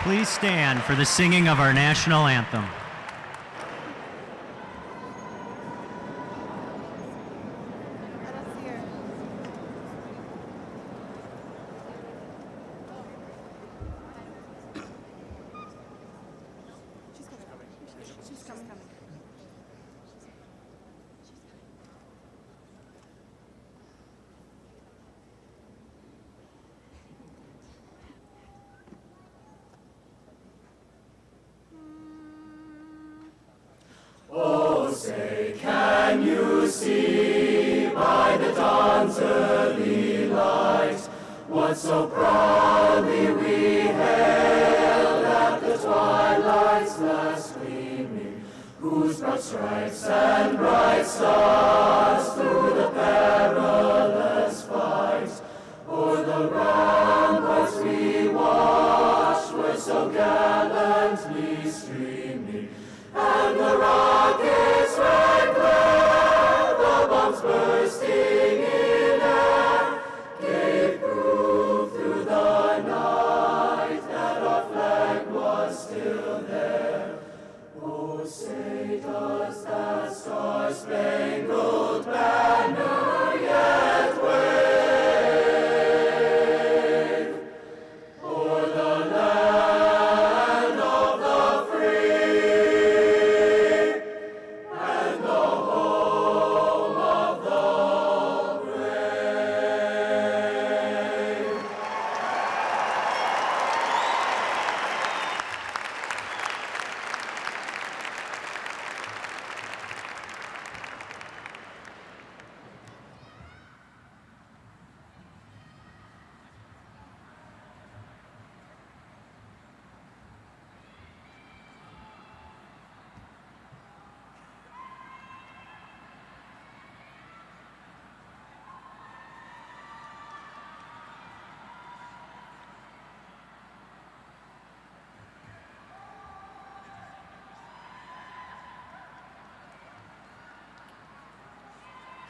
Please stand for the singing of our national anthem. Oh, say, can you see by the dawn's early light what so proudly we hailed at the twilight's last gleaming, whose broad stripes and bright stars through the perilous fight o'er the ramparts we watched were so gallantly streaming, and the rockets' red glare, the bombs bursting in air, gave proof through the night that our flag was still there. Oh, say, does that star-spangled banner yet wave o'er the land of the free and the home of the brave?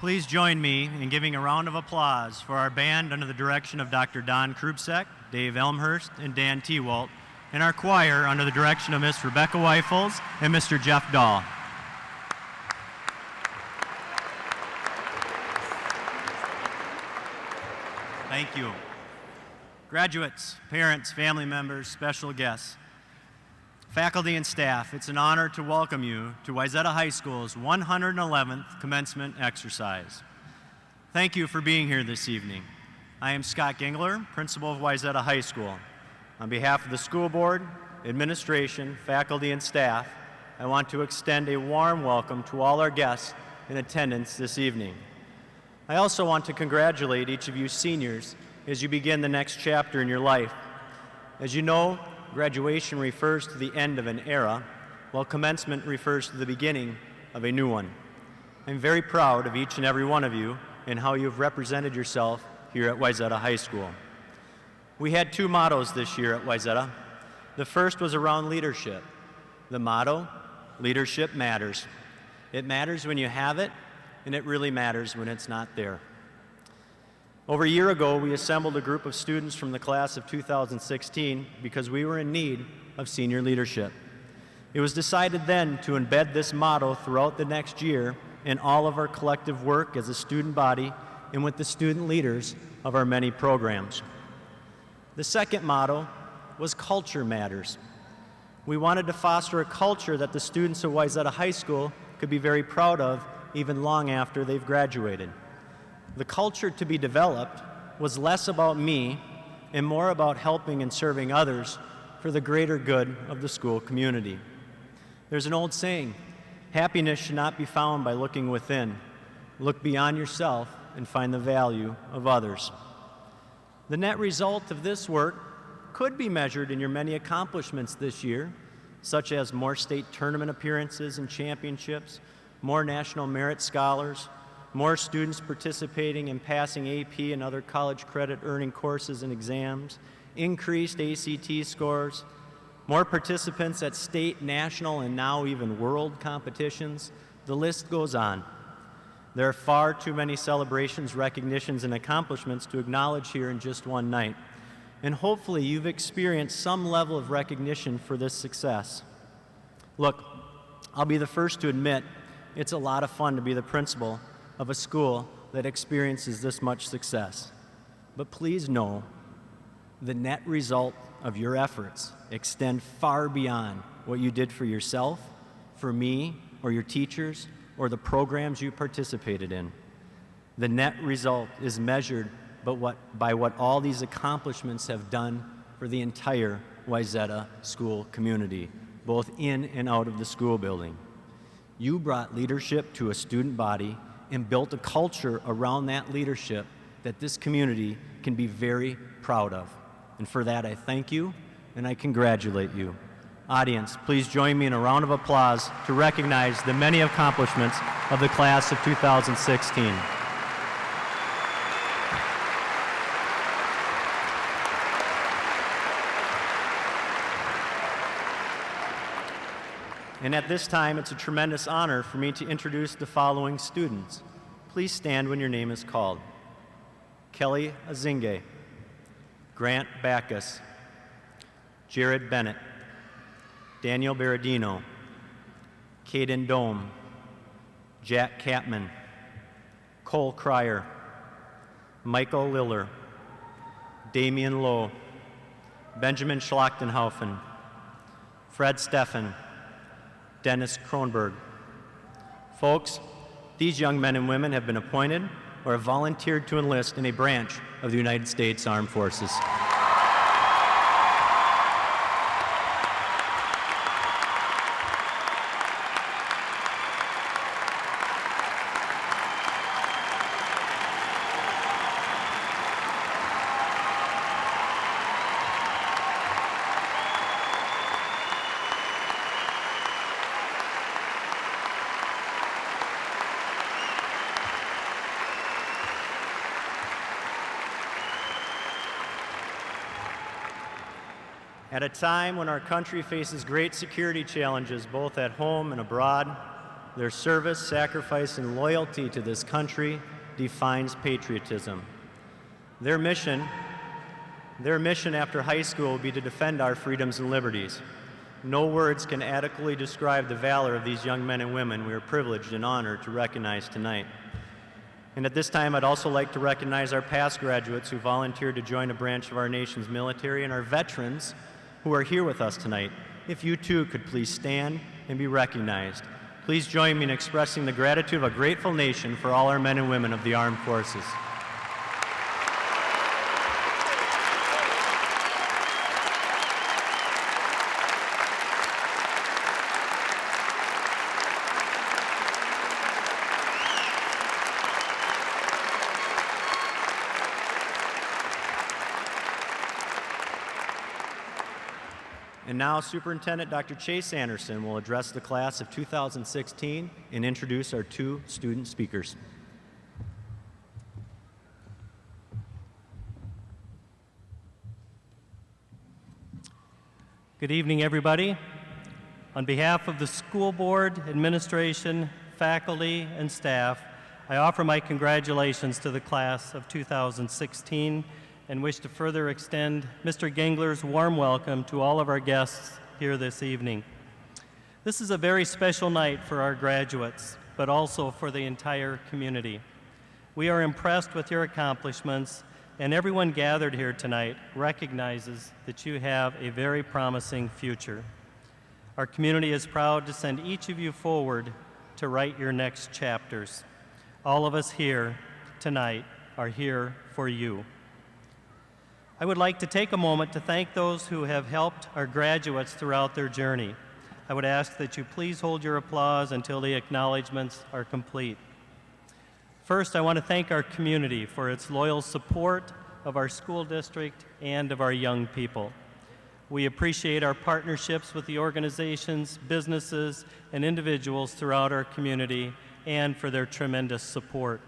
Please join me in giving a round of applause for our band under the direction of Dr. Don Krubsek, Dave Elmhurst, and Dan Tewalt, and our choir under the direction of Miss Rebecca Weifels and Mr. Jeff Dahl. Thank you. Graduates, parents, family members, special guests, faculty and staff, it's an honor to welcome you to Wayzata High School's 111th commencement exercise. Thank you for being here this evening. I am Scott Gingler, principal of Wayzata High School. On behalf of the school board, administration, faculty, and staff, I want to extend a warm welcome to all our guests in attendance this evening. I also want to congratulate each of you seniors as you begin the next chapter in your life. As you know, graduation refers to the end of an era, while commencement refers to the beginning of a new one. I'm very proud of each and every one of you and how you've represented yourself here at Wayzata High School. We had two mottos this year at Wayzata. The first was around leadership. The motto, leadership matters. It matters when you have it, and it really matters when it's not there. Over a year ago, we assembled a group of students from the class of 2016 because we were in need of senior leadership. It was decided then to embed this motto throughout the next year in all of our collective work as a student body and with the student leaders of our many programs. The second motto was culture matters. We wanted to foster a culture that the students of Wayzata High School could be very proud of even long after they've graduated. The culture to be developed was less about me and more about helping and serving others for the greater good of the school community. There's an old saying, happiness should not be found by looking within. Look beyond yourself and find the value of others. The net result of this work could be measured in your many accomplishments this year, such as more state tournament appearances and championships, more national merit scholars, more students participating in passing AP and other college credit earning courses and exams, increased ACT scores, more participants at state, national, and now even world competitions. The list goes on. There are far too many celebrations, recognitions, and accomplishments to acknowledge here in just one night. and hopefully you've experienced some level of recognition for this success. Look, I'll be the first to admit it's a lot of fun to be the principal of a school that experiences this much success. But please know the net result of your efforts extend far beyond what you did for yourself, for me, or your teachers, or the programs you participated in. The net result is measured by what all these accomplishments have done for the entire Wayzata school community, both in and out of the school building. You brought leadership to a student body and built a culture around that leadership that this community can be very proud of. And for that, I thank you and I congratulate you. Audience, please join me in a round of applause to recognize the many accomplishments of the class of 2016. And at this time, it's a tremendous honor for me to introduce the following students. Please stand when your name is called. Kelly Azinge, Grant Backus, Jared Bennett, Daniel Berardino, Caden Dome, Jack Catman, Cole Cryer, Michael Liller, Damian Lowe, Benjamin Schlachtenhaufen, Fred Steffen, Dennis Kronberg. Folks, these young men and women have been appointed or have volunteered to enlist in a branch of the United States Armed Forces. At a time when our country faces great security challenges both at home and abroad, their service, sacrifice, and loyalty to this country defines patriotism. Their mission after high school will be to defend our freedoms and liberties. No words can adequately describe the valor of these young men and women we are privileged and honored to recognize tonight. And at this time, I'd also like to recognize our past graduates who volunteered to join a branch of our nation's military and our veterans who are here with us tonight. If you too could please stand and be recognized. Please join me in expressing the gratitude of a grateful nation for all our men and women of the armed forces. And now Superintendent Dr. Chace Anderson will address the class of 2016 and introduce our two student speakers. Good evening, everybody. On behalf of the school board, administration, faculty, and staff, I offer my congratulations to the class of 2016 and wish to further extend Mr. Gengler's warm welcome to all of our guests here this evening. This is a very special night for our graduates, but also for the entire community. We are impressed with your accomplishments, and everyone gathered here tonight recognizes that you have a very promising future. Our community is proud to send each of you forward to write your next chapters. All of us here tonight are here for you. I would like to take a moment to thank those who have helped our graduates throughout their journey. I would ask that you please hold your applause until the acknowledgments are complete. First, I want to thank our community for its loyal support of our school district and of our young people. We appreciate our partnerships with the organizations, businesses, and individuals throughout our community and for their tremendous support.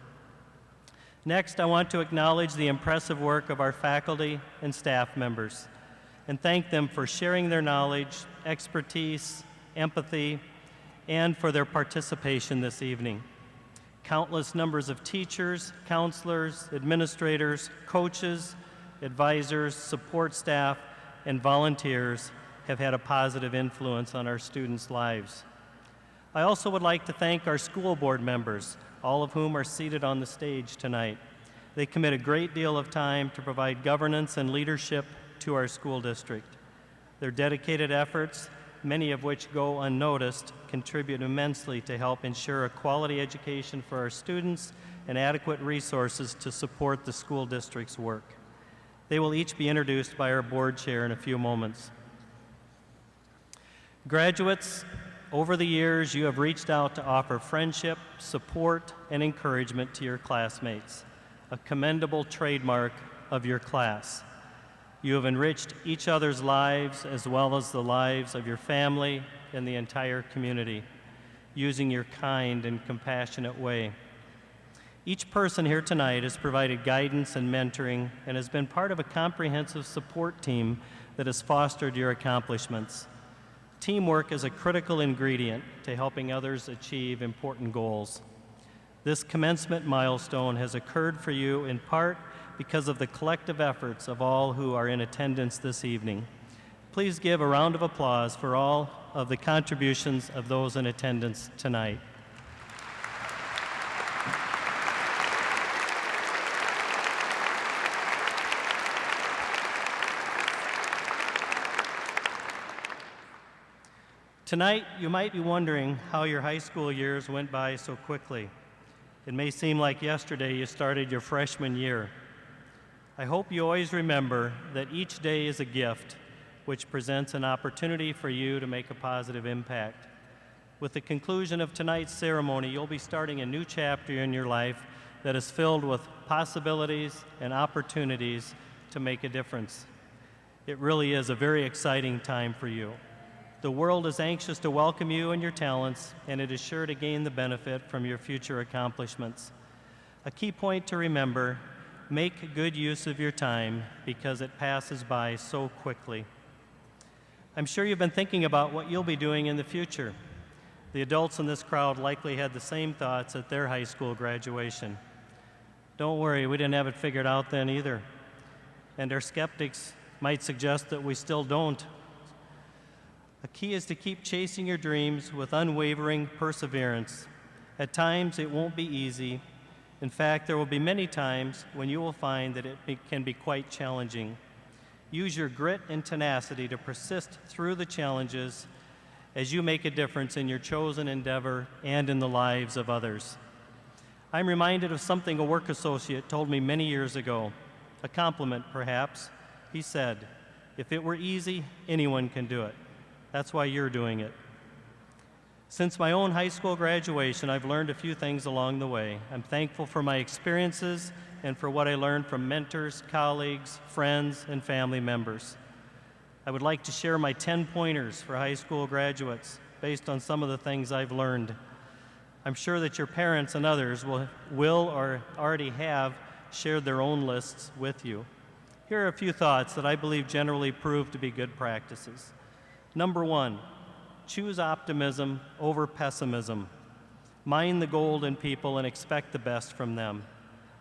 Next, I want to acknowledge the impressive work of our faculty and staff members and thank them for sharing their knowledge, expertise, empathy, and for their participation this evening. Countless numbers of teachers, counselors, administrators, coaches, advisors, support staff, and volunteers have had a positive influence on our students' lives. I also would like to thank our school board members, all of whom are seated on the stage tonight. They commit a great deal of time to provide governance and leadership to our school district. Their dedicated efforts, many of which go unnoticed, contribute immensely to help ensure a quality education for our students and adequate resources to support the school district's work. They will each be introduced by our board chair in a few moments. Graduates, over the years, you have reached out to offer friendship, support, and encouragement to your classmates, a commendable trademark of your class. You have enriched each other's lives as well as the lives of your family and the entire community, using your kind and compassionate way. Each person here tonight has provided guidance and mentoring and has been part of a comprehensive support team that has fostered your accomplishments. Teamwork is a critical ingredient to helping others achieve important goals. This commencement milestone has occurred for you in part because of the collective efforts of all who are in attendance this evening. Please give a round of applause for all of the contributions of those in attendance tonight. Tonight, you might be wondering how your high school years went by so quickly. It may seem like yesterday you started your freshman year. I hope you always remember that each day is a gift, which presents an opportunity for you to make a positive impact. With the conclusion of tonight's ceremony, you'll be starting a new chapter in your life that is filled with possibilities and opportunities to make a difference. It really is a very exciting time for you. The world is anxious to welcome you and your talents, and it is sure to gain the benefit from your future accomplishments. A key point to remember: make good use of your time because it passes by so quickly. I'm sure you've been thinking about what you'll be doing in the future. The adults in this crowd likely had the same thoughts at their high school graduation. Don't worry, we didn't have it figured out then either. And our skeptics might suggest that we still don't. The key is to keep chasing your dreams with unwavering perseverance. At times, it won't be easy. In fact, there will be many times when you will find that it can be quite challenging. Use your grit and tenacity to persist through the challenges as you make a difference in your chosen endeavor and in the lives of others. I'm reminded of something a work associate told me many years ago, a compliment perhaps. He said, "If it were easy, anyone can do it. That's why you're doing it." Since my own high school graduation, I've learned a few things along the way. I'm thankful for my experiences and for what I learned from mentors, colleagues, friends, and family members. I would like to share my 10 pointers for high school graduates based on some of the things I've learned. I'm sure that your parents and others will or already have shared their own lists with you. Here are a few thoughts that I believe generally prove to be good practices. Number one, choose optimism over pessimism. Mind the gold in people and expect the best from them.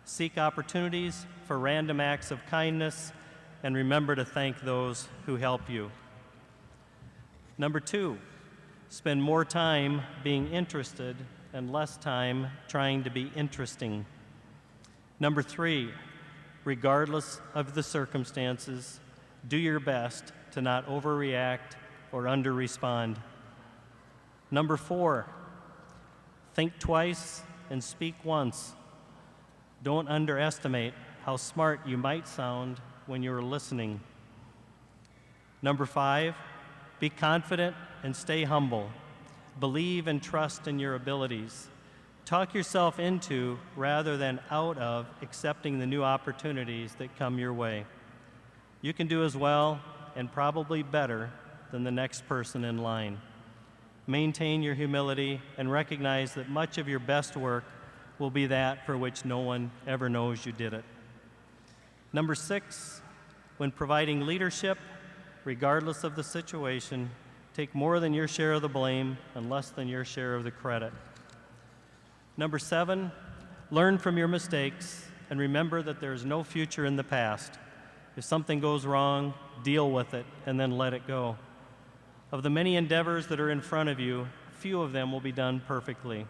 Seek opportunities for random acts of kindness and remember to thank those who help you. Number two, spend more time being interested and less time trying to be interesting. Number three, regardless of the circumstances, do your best to not overreact or under-respond. Number four, think twice and speak once. Don't underestimate how smart you might sound when you're listening. Number five, be confident and stay humble. Believe and trust in your abilities. Talk yourself into, rather than out of, accepting the new opportunities that come your way. You can do as well, and probably better, than the next person in line. Maintain your humility and recognize that much of your best work will be that for which no one ever knows you did it. Number six, when providing leadership, regardless of the situation, take more than your share of the blame and less than your share of the credit. Number seven, learn from your mistakes and remember that there is no future in the past. If something goes wrong, deal with it and then let it go. Of the many endeavors that are in front of you, few of them will be done perfectly.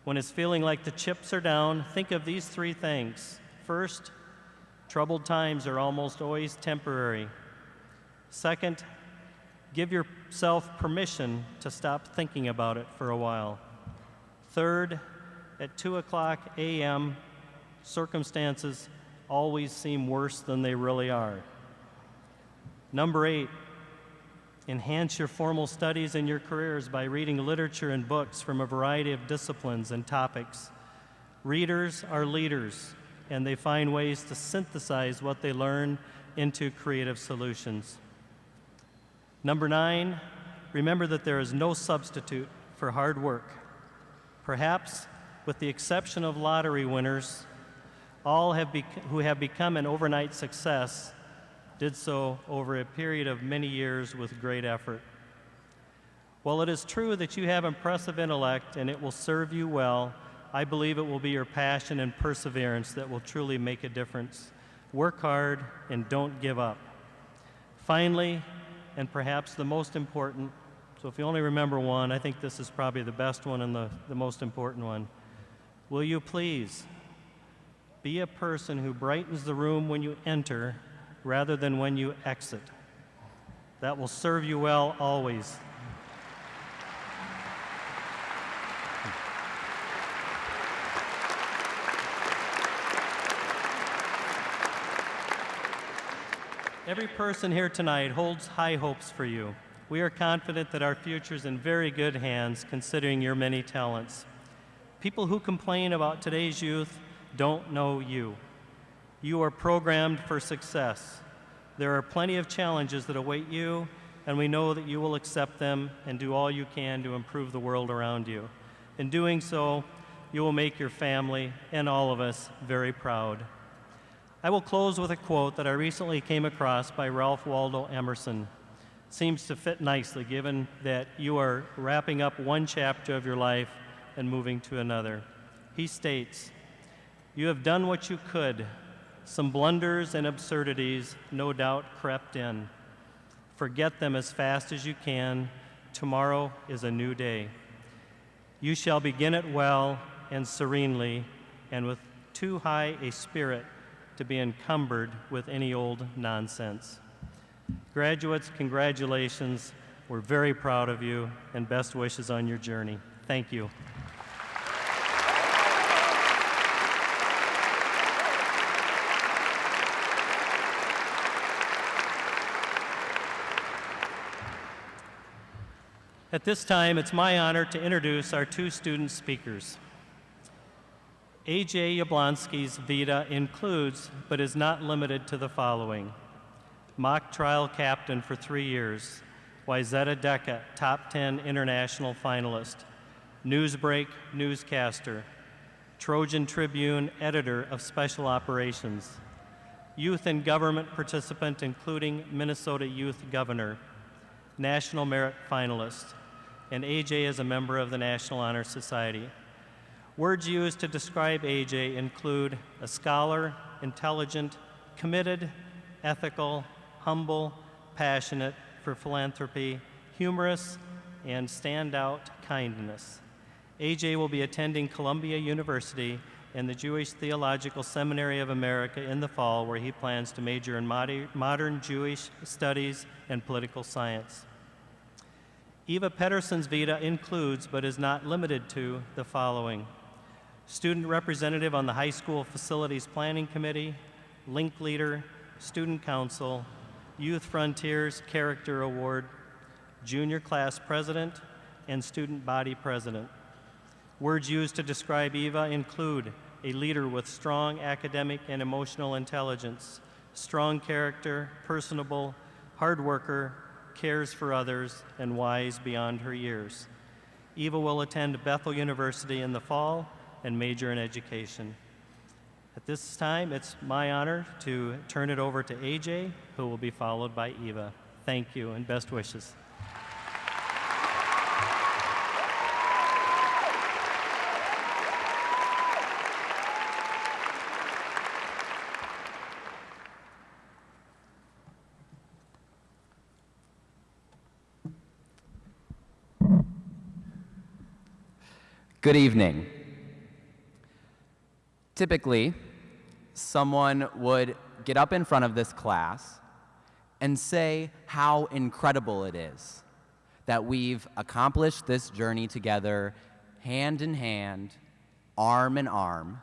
When it's feeling like the chips are down, think of these three things. First, troubled times are almost always temporary. Second, give yourself permission to stop thinking about it for a while. Third, at 2:00 a.m., circumstances always seem worse than they really are. Number 8, enhance your formal studies and your careers by reading literature and books from a variety of disciplines and topics. Readers are leaders, and they find ways to synthesize what they learn into creative solutions. Number 9, remember that there is no substitute for hard work. Perhaps, with the exception of lottery winners, all who have become an overnight success did so over a period of many years with great effort. While it is true that you have impressive intellect and it will serve you well, I believe it will be your passion and perseverance that will truly make a difference. Work hard and don't give up. Finally, and perhaps the most important, so if you only remember one, I think this is probably the best one and the most important one. Will you please be a person who brightens the room when you enter rather than when you exit? That will serve you well always. Every person here tonight holds high hopes for you. We are confident that our future is in very good hands, considering your many talents. People who complain about today's youth don't know you. You are programmed for success. There are plenty of challenges that await you, and we know that you will accept them and do all you can to improve the world around you. In doing so, you will make your family and all of us very proud. I will close with a quote that I recently came across by Ralph Waldo Emerson. It seems to fit nicely given that you are wrapping up one chapter of your life and moving to another. He states, "You have done what you could. Some blunders and absurdities no doubt crept in. Forget them as fast as you can. Tomorrow is a new day. You shall begin it well and serenely, and with too high a spirit to be encumbered with any old nonsense." Graduates, congratulations. We're very proud of you, and best wishes on your journey. Thank you. At this time, it's my honor to introduce our two student speakers. A.J. Yablonski's vita includes, but is not limited to the following: mock trial captain for 3 years, Wayzata DECA top 10 international finalist, Newsbreak newscaster, Trojan Tribune editor of special operations, youth and government participant including Minnesota Youth Governor, National Merit finalist, and A.J. is a member of the National Honor Society. Words used to describe A.J. include a scholar, intelligent, committed, ethical, humble, passionate for philanthropy, humorous, and standout kindness. A.J. will be attending Columbia University and the Jewish Theological Seminary of America in the fall, where he plans to major in modern Jewish studies and political science. Eva Pettersen's vita includes, but is not limited to, the following: student representative on the High School Facilities Planning Committee, Link Leader, Student Council, Youth Frontiers Character Award, Junior Class President, and Student Body President. Words used to describe Eva include a leader with strong academic and emotional intelligence, strong character, personable, hard worker, cares for others, and wise beyond her years. Eva will attend Bethel University in the fall and major in education. At this time, it's my honor to turn it over to AJ, who will be followed by Eva. Thank you and best wishes. Good evening. Typically, someone would get up in front of this class and say how incredible it is that we've accomplished this journey together, hand in hand, arm in arm,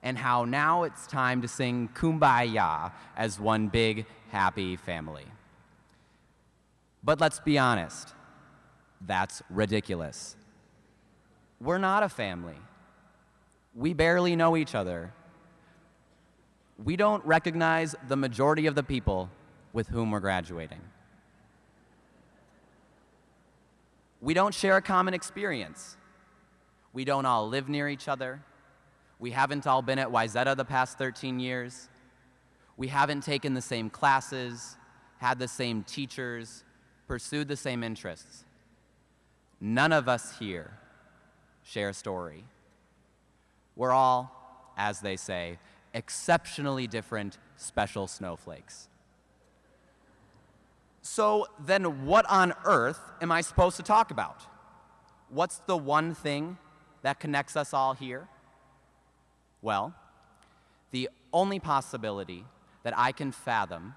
and how now it's time to sing Kumbaya as one big, happy family. But let's be honest, that's ridiculous. We're not a family. We barely know each other. We don't recognize the majority of the people with whom we're graduating. We don't share a common experience. We don't all live near each other. We haven't all been at Wayzata the past 13 years. We haven't taken the same classes, had the same teachers, pursued the same interests. None of us here share a story. We're all, as they say, exceptionally different, special snowflakes. So then what on earth am I supposed to talk about? What's the one thing that connects us all here? Well, the only possibility that I can fathom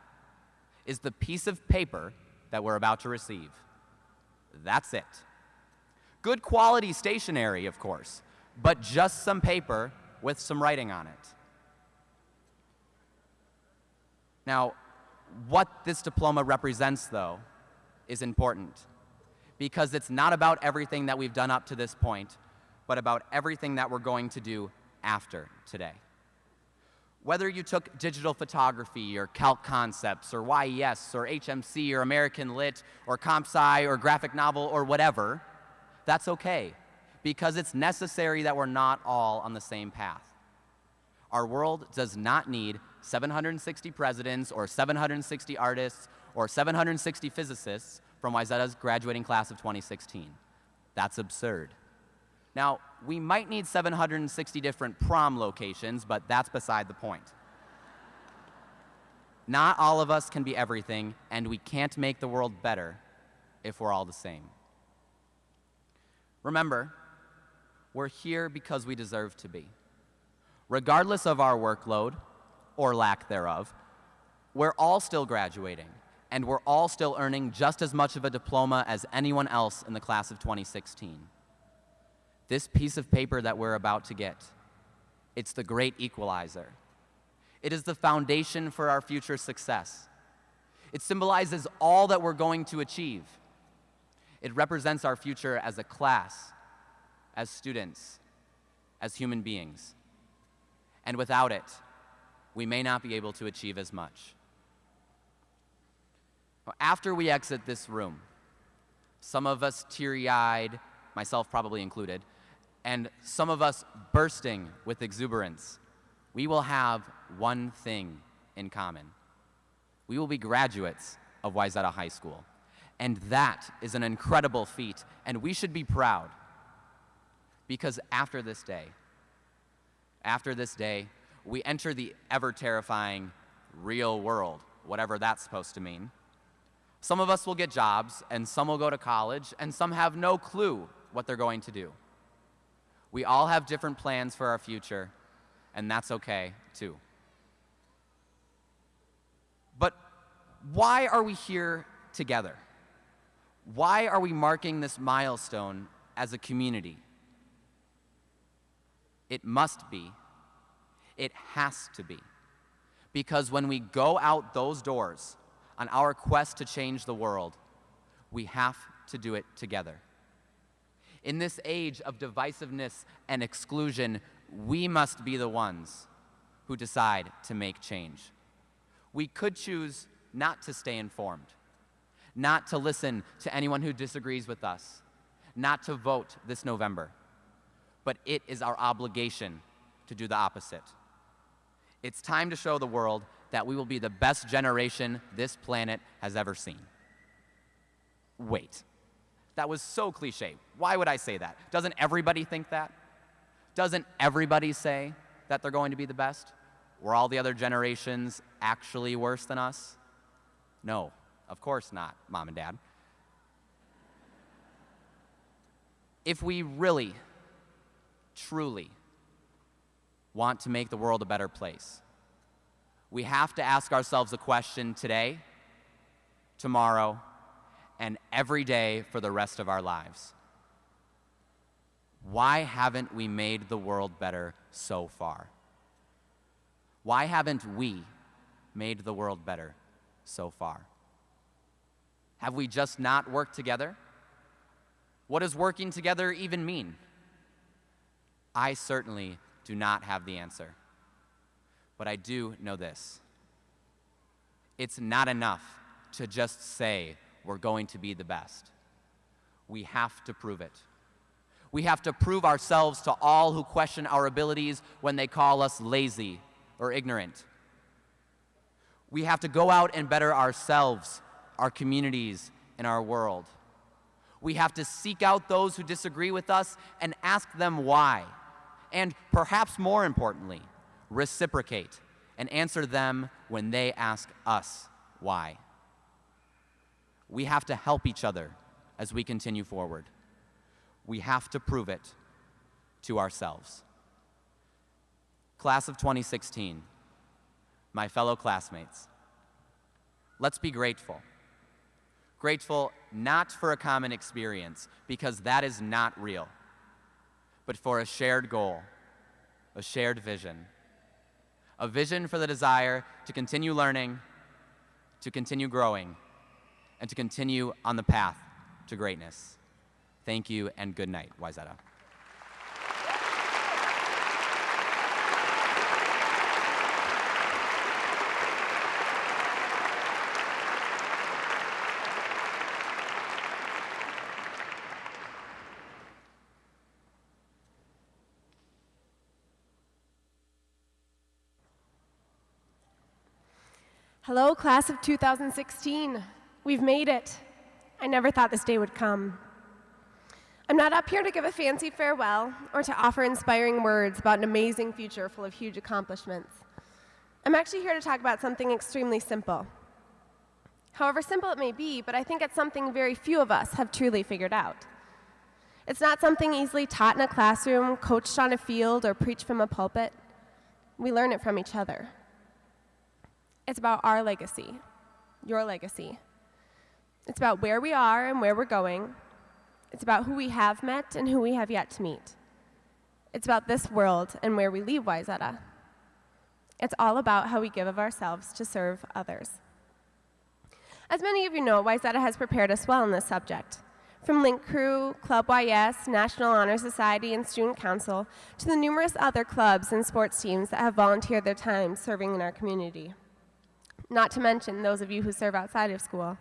is the piece of paper that we're about to receive. That's it. Good quality stationery, of course, but just some paper with some writing on it. Now, what this diploma represents, though, is important, because it's not about everything that we've done up to this point, but about everything that we're going to do after today. Whether you took digital photography or calc concepts or YES or HMC or American Lit or Comp Sci or graphic novel or whatever, that's okay, because it's necessary that we're not all on the same path. Our world does not need 760 presidents or 760 artists or 760 physicists from Wayzata's graduating class of 2016. That's absurd. Now, we might need 760 different prom locations, but that's beside the point. Not all of us can be everything, and we can't make the world better if we're all the same. Remember, we're here because we deserve to be. Regardless of our workload, or lack thereof, we're all still graduating, and we're all still earning just as much of a diploma as anyone else in the class of 2016. This piece of paper that we're about to get, it's the great equalizer. It is the foundation for our future success. It symbolizes all that we're going to achieve. It represents our future as a class, as students, as human beings. And without it, we may not be able to achieve as much. After we exit this room, some of us teary-eyed, myself probably included, and some of us bursting with exuberance, we will have one thing in common. We will be graduates of Wayzata High School. And that is an incredible feat, and we should be proud. Because after this day, we enter the ever-terrifying real world, whatever that's supposed to mean. Some of us will get jobs, and some will go to college, and some have no clue what they're going to do. We all have different plans for our future, and that's okay, too. But why are we here together? Why are we marking this milestone as a community? It must be. It has to be. Because when we go out those doors on our quest to change the world, we have to do it together. In this age of divisiveness and exclusion, we must be the ones who decide to make change. We could choose not to stay informed, not to listen to anyone who disagrees with us, not to vote this November. But it is our obligation to do the opposite. It's time to show the world that we will be the best generation this planet has ever seen. Wait, that was so cliche. Why would I say that? Doesn't everybody think that? Doesn't everybody say that they're going to be the best? Were all the other generations actually worse than us? No, of course not, Mom and Dad. If we really truly want to make the world a better place, we have to ask ourselves a question today, tomorrow, and every day for the rest of our lives. Why haven't we made the world better so far? Why haven't we made the world better so far? Have we just not worked together? What does working together even mean? I certainly do not have the answer. But I do know this. It's not enough to just say we're going to be the best. We have to prove it. We have to prove ourselves to all who question our abilities when they call us lazy or ignorant. We have to go out and better ourselves, our communities, and our world. We have to seek out those who disagree with us and ask them why. And perhaps more importantly, reciprocate and answer them when they ask us why. We have to help each other as we continue forward. We have to prove it to ourselves. Class of 2016, my fellow classmates, let's be grateful. Grateful not for a common experience, because that is not real, but for a shared goal, a shared vision. A vision for the desire to continue learning, to continue growing, and to continue on the path to greatness. Thank you, and good night, Wayzata. Hello, class of 2016. We've made it. I never thought this day would come. I'm not up here to give a fancy farewell or to offer inspiring words about an amazing future full of huge accomplishments. I'm actually here to talk about something extremely simple. However simple it may be, but I think it's something very few of us have truly figured out. It's not something easily taught in a classroom, coached on a field, or preached from a pulpit. We learn it from each other. It's about our legacy, your legacy. It's about where we are and where we're going. It's about who we have met and who we have yet to meet. It's about this world and where we leave Wayzata. It's all about how we give of ourselves to serve others. As many of you know, Wayzata has prepared us well in this subject. From Link Crew, Club YS, National Honor Society, and Student Council, to the numerous other clubs and sports teams that have volunteered their time serving in our community. Not to mention those of you who serve outside of school,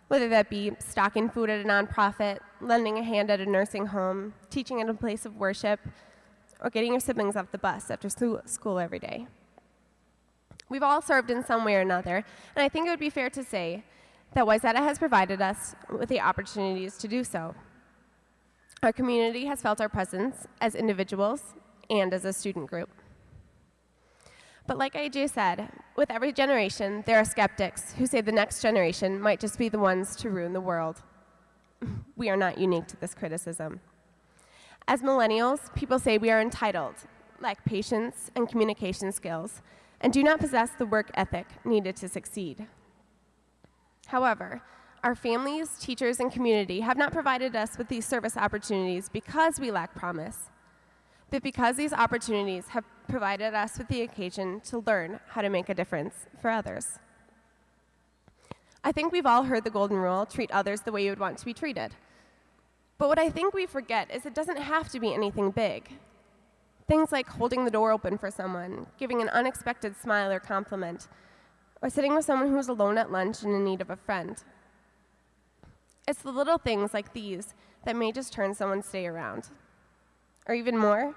whether that be stocking food at a nonprofit, lending a hand at a nursing home, teaching at a place of worship, or getting your siblings off the bus after school every day. We've all served in some way or another, and I think it would be fair to say that Wayzata has provided us with the opportunities to do so. Our community has felt our presence as individuals and as a student group. But like AJ said, with every generation, there are skeptics who say the next generation might just be the ones to ruin the world. We are not unique to this criticism. As millennials, people say we are entitled, lack patience and communication skills, and do not possess the work ethic needed to succeed. However, our families, teachers, and community have not provided us with these service opportunities because we lack promise, but because these opportunities have provided us with the occasion to learn how to make a difference for others. I think we've all heard the golden rule, treat others the way you would want to be treated. But what I think we forget is it doesn't have to be anything big. Things like holding the door open for someone, giving an unexpected smile or compliment, or sitting with someone who's alone at lunch and in need of a friend. It's the little things like these that may just turn someone's day around. Or even more,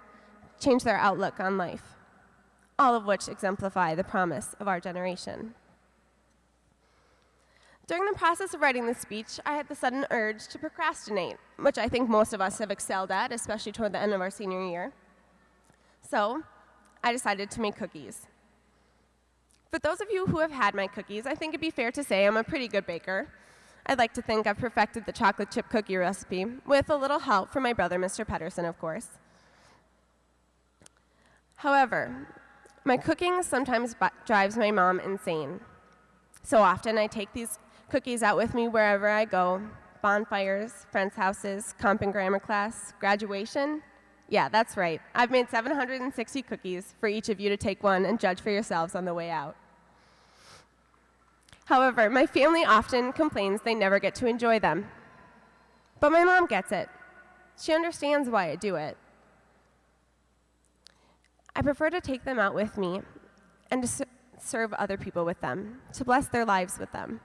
change their outlook on life, all of which exemplify the promise of our generation. During the process of writing this speech, I had the sudden urge to procrastinate, which I think most of us have excelled at, especially toward the end of our senior year. So, I decided to make cookies. For those of you who have had my cookies, I think it'd be fair to say I'm a pretty good baker. I'd like to think I've perfected the chocolate chip cookie recipe, with a little help from my brother, Mr. Pettersen, of course. However, my cooking sometimes drives my mom insane. So often I take these cookies out with me wherever I go: bonfires, friends' houses, comp and grammar class, graduation. Yeah, that's right. I've made 760 cookies for each of you to take one and judge for yourselves on the way out. However, my family often complains they never get to enjoy them. But my mom gets it. She understands why I do it. I prefer to take them out with me and to serve other people with them, to bless their lives with them.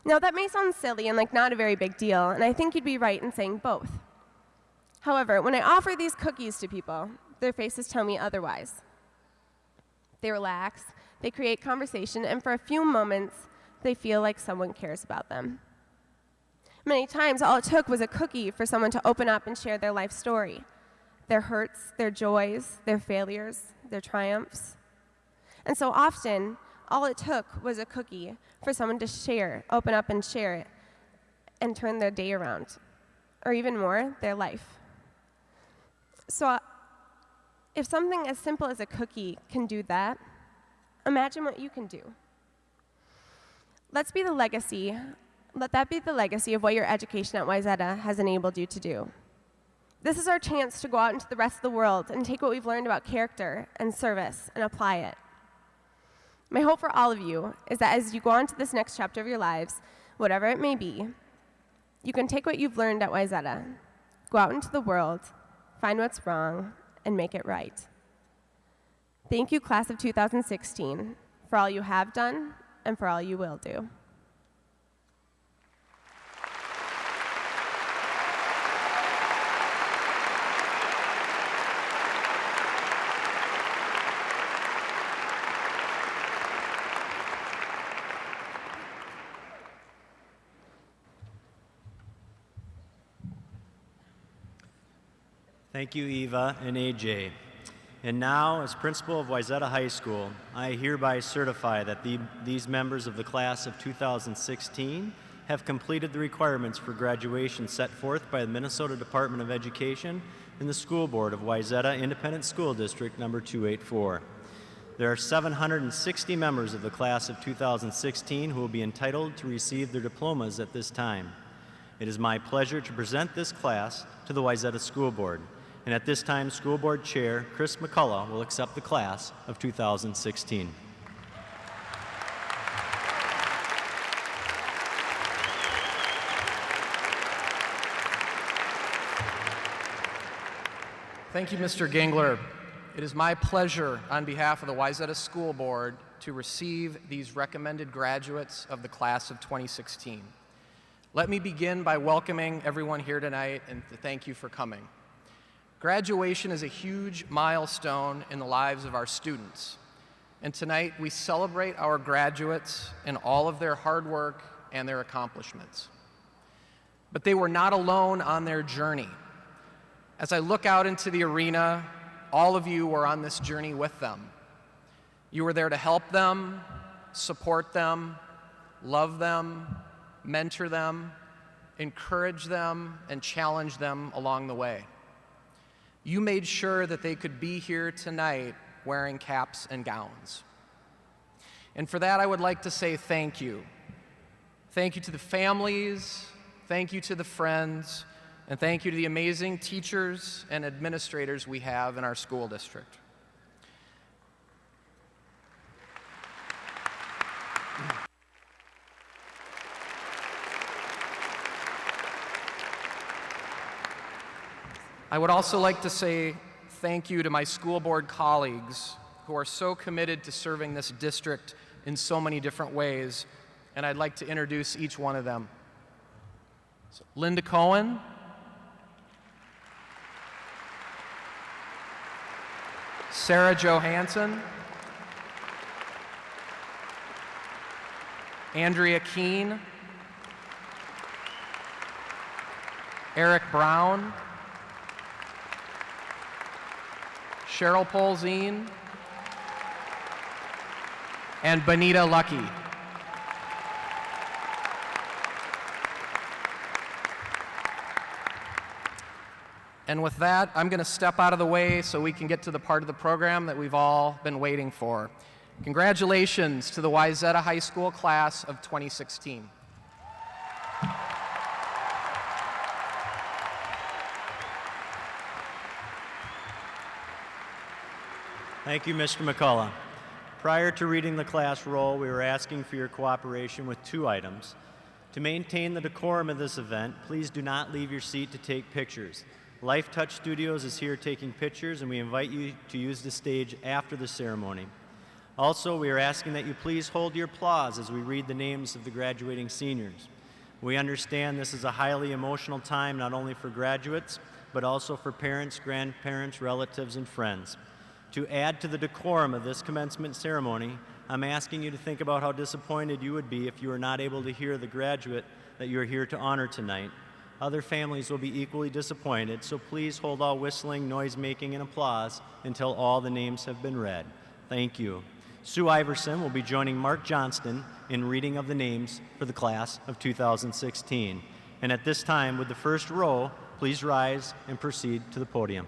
Now, that may sound silly and like not a very big deal, and I think you'd be right in saying both. However, when I offer these cookies to people, their faces tell me otherwise. They relax, they create conversation, and for a few moments, they feel like someone cares about them. Many times, all it took was a cookie for someone to open up and share their life story, their hurts, their joys, their failures, their triumphs. And so often, all it took was a cookie for someone to share, open up and share it, and turn their day around, or even more, their life. So if something as simple as a cookie can do that, imagine what you can do. Let that be the legacy of what your education at Wayzata has enabled you to do. This is our chance to go out into the rest of the world and take what we've learned about character and service and apply it. My hope for all of you is that as you go on to this next chapter of your lives, whatever it may be, you can take what you've learned at Wayzata, go out into the world, find what's wrong, and make it right. Thank you, class of 2016, for all you have done and for all you will do. Thank you, Eva and AJ. And now, as principal of Wayzata High School, I hereby certify that these members of the class of 2016 have completed the requirements for graduation set forth by the Minnesota Department of Education and the School Board of Wayzata Independent School District number 284. There are 760 members of the class of 2016 who will be entitled to receive their diplomas at this time. It is my pleasure to present this class to the Wayzata School Board. And at this time, School Board Chair Chris McCullough will accept the class of 2016. Thank you, Mr. Gangler. It is my pleasure on behalf of the Wayzata School Board to receive these recommended graduates of the class of 2016. Let me begin by welcoming everyone here tonight and to thank you for coming. Graduation is a huge milestone in the lives of our students. And tonight we celebrate our graduates and all of their hard work and their accomplishments. But they were not alone on their journey. As I look out into the arena, all of you were on this journey with them. You were there to help them, support them, love them, mentor them, encourage them, and challenge them along the way. You made sure that they could be here tonight wearing caps and gowns. And for that, I would like to say thank you. Thank you to the families, thank you to the friends, and thank you to the amazing teachers and administrators we have in our school district. I would also like to say thank you to my school board colleagues who are so committed to serving this district in so many different ways, and I'd like to introduce each one of them. So, Linda Cohen, Sarah Johansson, Andrea Keene, Eric Brown, Cheryl Polzine, and Benita Lucky. And with that, I'm going to step out of the way so we can get to the part of the program that we've all been waiting for. Congratulations to the Wayzata High School class of 2016. Thank you, Mr. McCullough. Prior to reading the class roll, we were asking for your cooperation with 2 items. To maintain the decorum of this event, please do not leave your seat to take pictures. Life Touch Studios is here taking pictures, and we invite you to use the stage after the ceremony. Also, we are asking that you please hold your applause as we read the names of the graduating seniors. We understand this is a highly emotional time not only for graduates, but also for parents, grandparents, relatives, and friends. To add to the decorum of this commencement ceremony, I'm asking you to think about how disappointed you would be if you were not able to hear the graduate that you are here to honor tonight. Other families will be equally disappointed, so please hold all whistling, noise-making, and applause until all the names have been read. Thank you. Sue Iverson will be joining Mark Johnston in reading of the names for the class of 2016. And at this time, with the first row, please rise and proceed to the podium.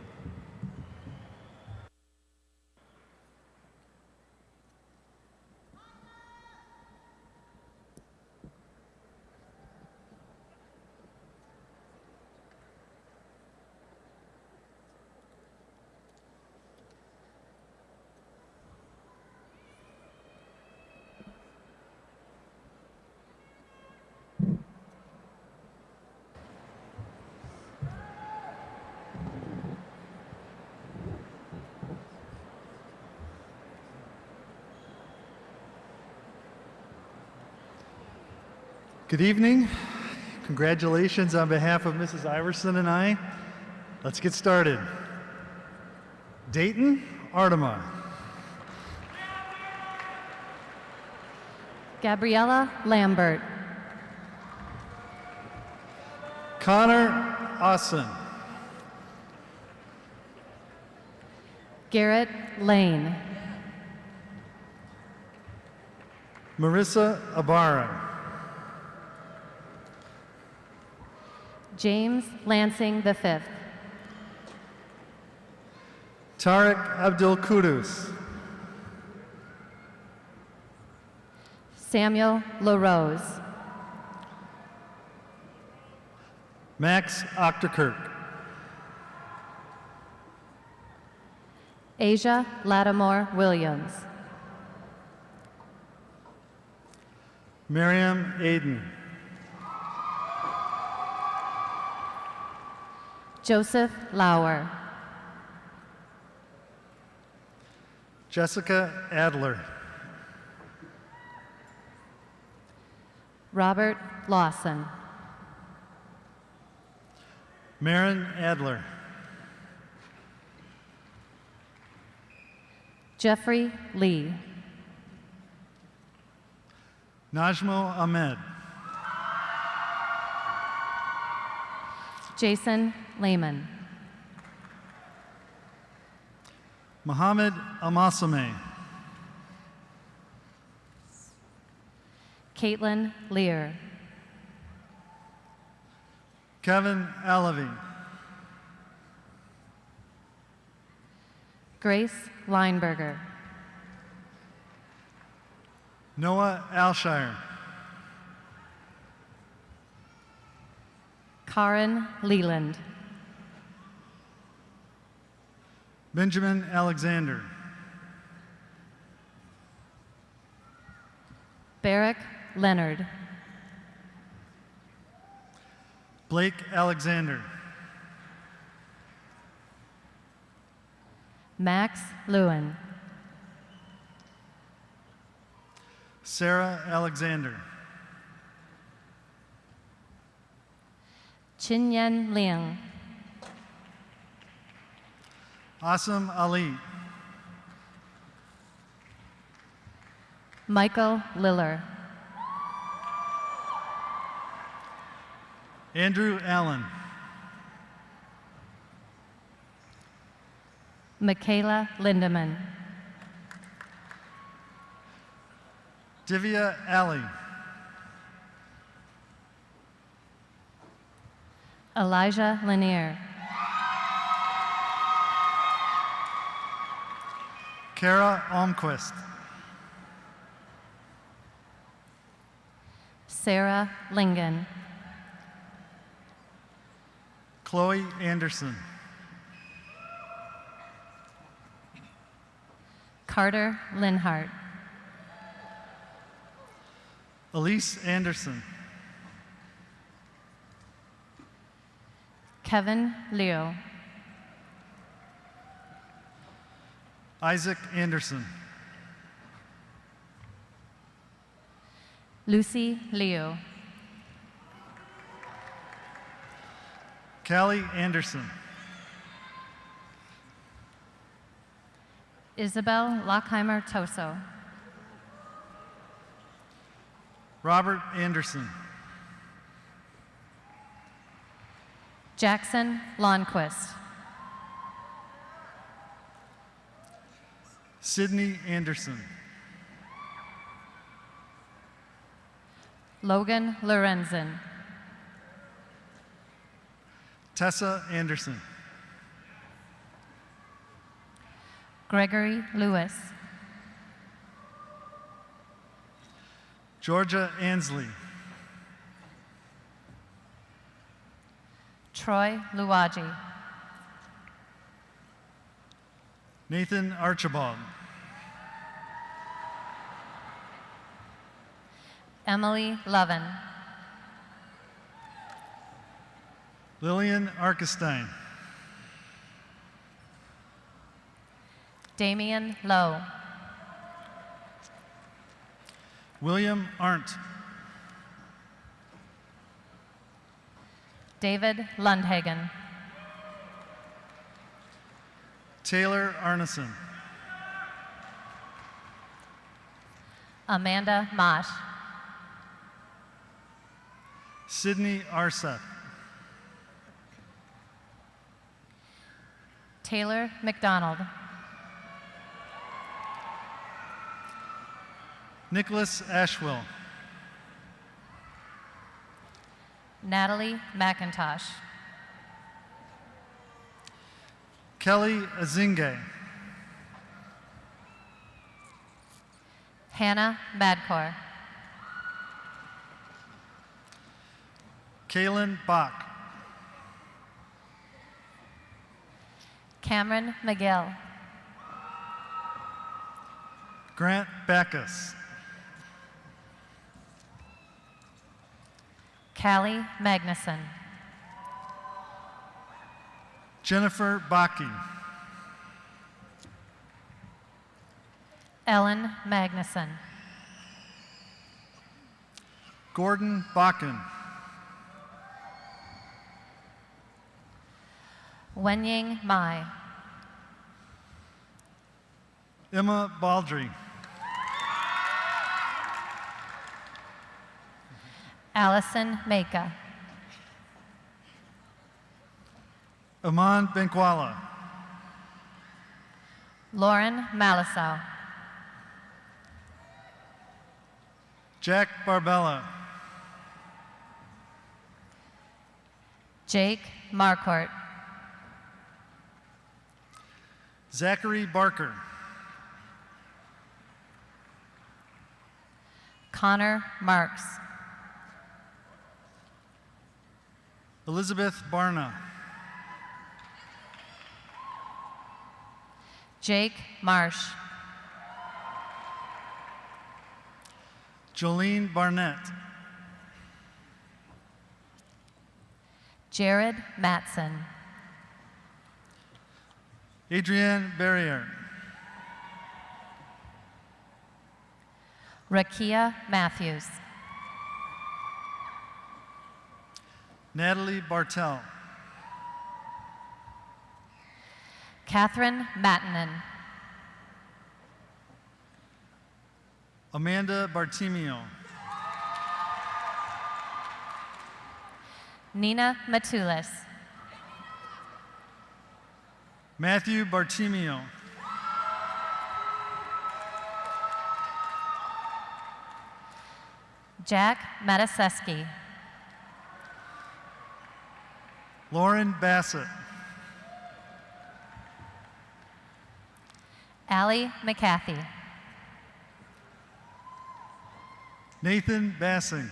Good evening. Congratulations on behalf of Mrs. Iverson and I. Let's get started. Dayton Artema. Gabriella Lambert. Connor Austin. Garrett Lane. Marissa Ibarra. James Lansing V. Tarek Abdul Kudus. Samuel LaRose. Max Ochterkirk. Asia Lattimore Williams. Miriam Aiden. Joseph Lauer. Jessica Adler. Robert Lawson. Marin Adler. Jeffrey Lee. Najmo Ahmed. Jason Lehman. Mohammed Amasame. Caitlin Lear. Kevin Alavi. Grace Lineberger. Noah Alshire. Karen Leland. Benjamin Alexander. Barrick Leonard. Blake Alexander. Max Lewin. Sarah Alexander. Chinyan Liang. Asim Ali. Michael Liller. Andrew Allen. Michaela Lindeman. Divya Ali. Elijah Lanier. Kara Almquist. Sarah Lingen. Chloe Anderson. Carter Linhart. Elise Anderson. Kevin Leo. Isaac Anderson. Lucy Leo. Callie Anderson. Isabel Lockheimer Toso. Robert Anderson. Jackson Lonquist. Sydney Anderson. Logan Lorenzen. Tessa Anderson. Gregory Lewis. Georgia Ansley. Troy Luwaji. Nathan Archibald. Emily Lovin. Lillian Arkestein. Damian Lowe. William Arndt. David Lundhagen. Taylor Arneson. Amanda Mosh. Sydney Arseth. Taylor McDonald. Nicholas Ashwell. Natalie McIntosh. Kelly Azinge. Hannah Madkor. Kaylin Bach. Cameron McGill. Grant Backus. Callie Magnuson. Jennifer Baki. Ellen Magnuson. Gordon Bakken. Wenying Mai. Emma Baldry. Allison Maka. Aman Benkwala. Lauren Malisow. Jack Barbella. Jake Marcourt. Zachary Barker. Connor Marks. Elizabeth Barna. Jake Marsh. Jolene Barnett. Jared Matson. Adrienne Barrier. Rakia Matthews. Natalie Bartell. Catherine Mattinen. Amanda Bartimeo. Nina Matulis. Matthew Bartimeo. Jack Mataseski. Lauren Bassett. Allie McCarthy. Nathan Bassing.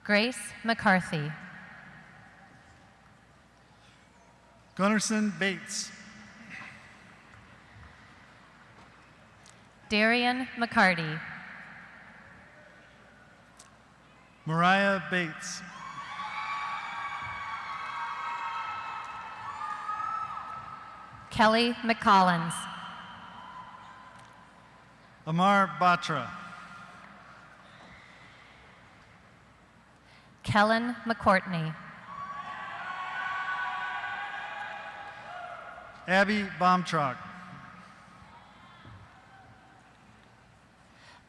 Grace McCarthy. Gunnarsson Bates. Darian McCarty. Mariah Bates. Kelly McCollins. Amar Batra. Kellen McCourtney. Abby Baumtrock.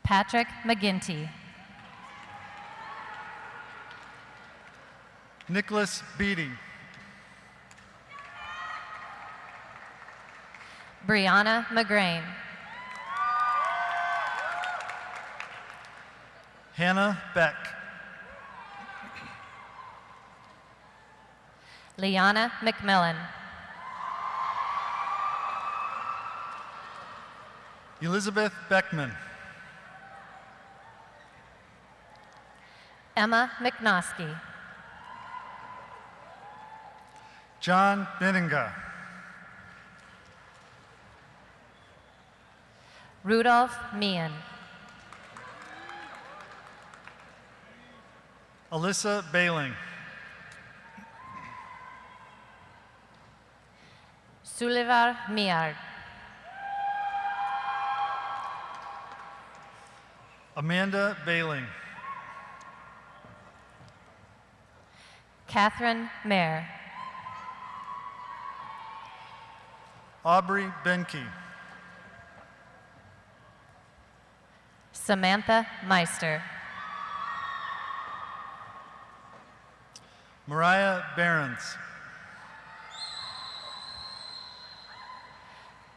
Patrick McGinty. Nicholas Beatty. Brianna McGrain. Hannah Beck. Liana McMillan. Elizabeth Beckman. Emma McNoskey. John Benninga. Rudolph Meehan. Alyssa Bailing. Sulivar Miard. Amanda Bailing. Catherine Mayer. Aubrey Benke. Samantha Meister. Mariah Behrens.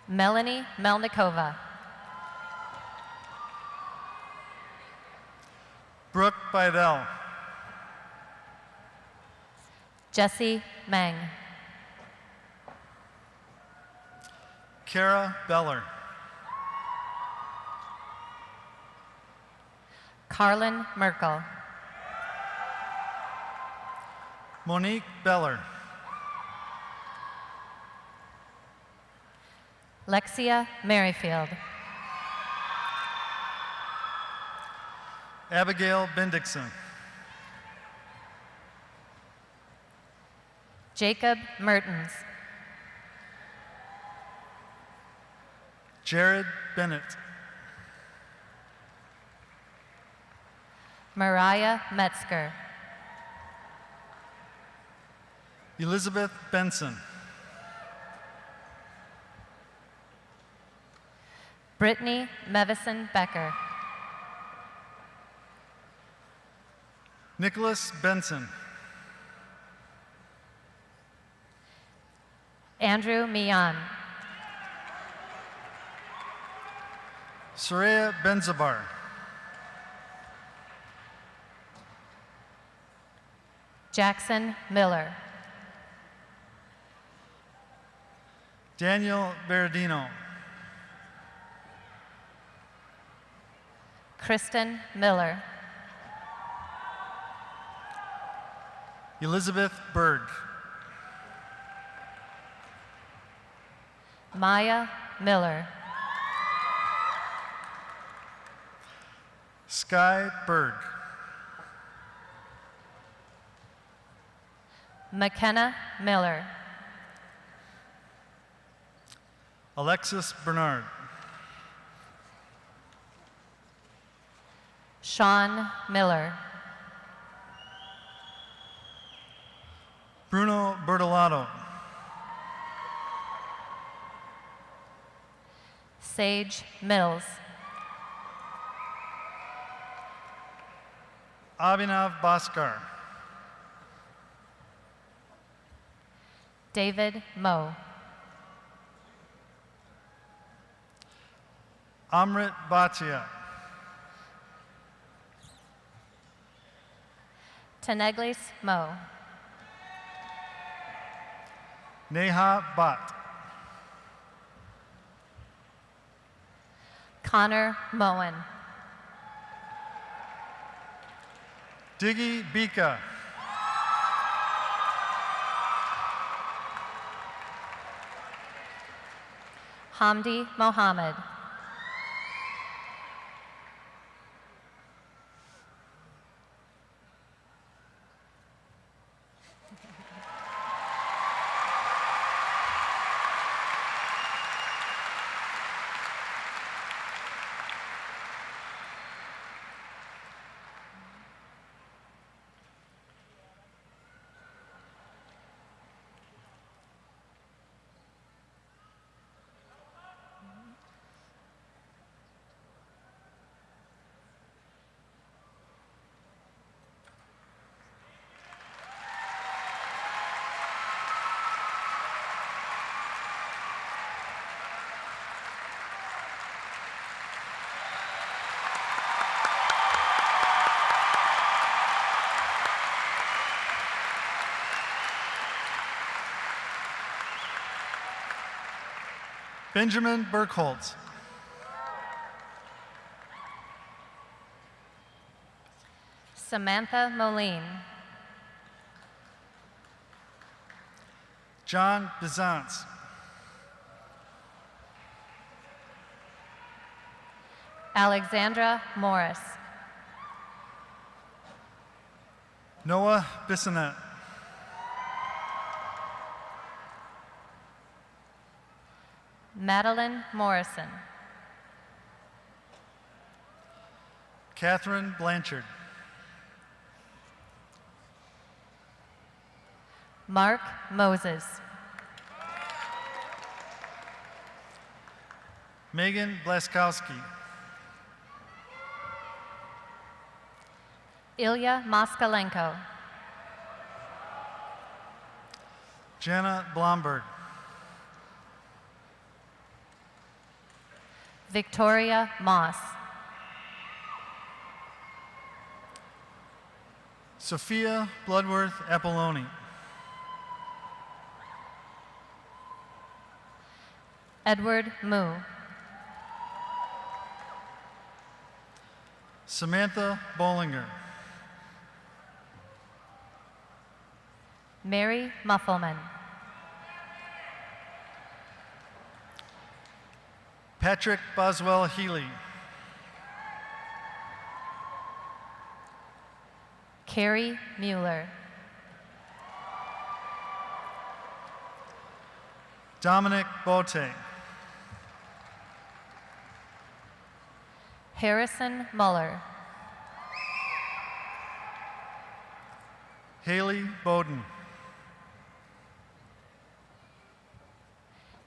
Melanie Melnikova. Brooke Bidell. Jesse Meng. Kara Beller. Carlin Merkel. Monique Beller. Lexia Merrifield. Abigail Bendixson. Jacob Mertens. Jared Bennett. Mariah Metzger. Elizabeth Benson. Brittany Mevison Becker. Nicholas Benson. Andrew Mian. Soraya Benzabar. Jackson Miller. Daniel Berardino. Kristen Miller. Elizabeth Berg. Maya Miller. Sky Berg. McKenna Miller. Alexis Bernard. Sean Miller. Bruno Bertolato. Sage Mills. Abhinav Bhaskar. David Moe. Amrit Bhatia. Teneglis Moe. Neha Bhatt. Connor Moen. Diggy Bika. Hamdi Mohammed. Benjamin Burkholz. Samantha Moline. John Bizance. Alexandra Morris. Noah Bissonette. Madeline Morrison. Catherine Blanchard. Mark Moses. Megan Blaskowski. Ilya Moskalenko. Jana Blomberg. Victoria Moss. Sophia Bloodworth Apolloni. Edward Moo. Samantha Bollinger. Mary Muffelman. Patrick Boswell Healy. Carrie Mueller. Dominic Bote. Harrison Muller. Haley Bowden.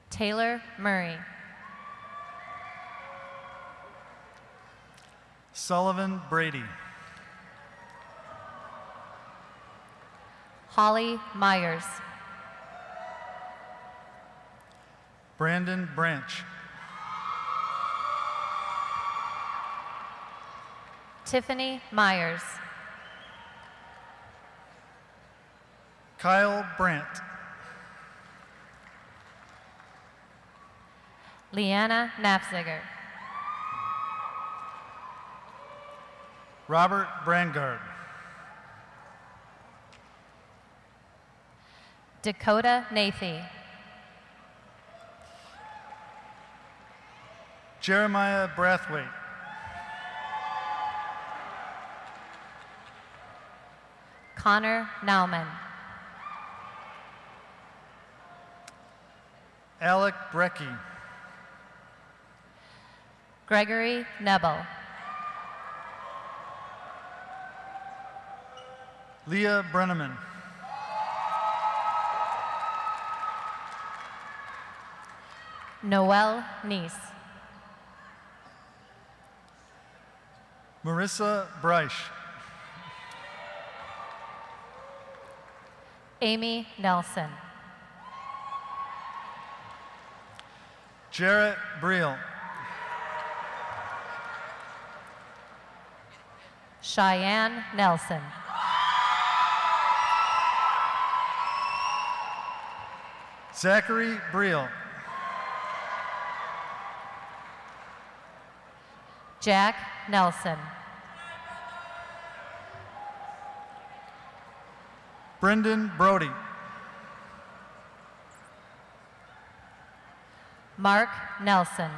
Taylor Murray. Sullivan Brady. Holly Myers. Brandon Branch. Tiffany Myers. Kyle Brandt. Leanna Nafziger. Robert Brangard. Dakota Nathy. Jeremiah Brathwaite. Connor Nauman. Alec Brecky. Gregory Nebel. Leah Brenneman. Noelle Neese. Marissa Breisch. Amy Nelson. Jarrett Briel. Cheyenne Nelson. Zachary Briel. Jack Nelson. Brendan Brody. Mark Nelson.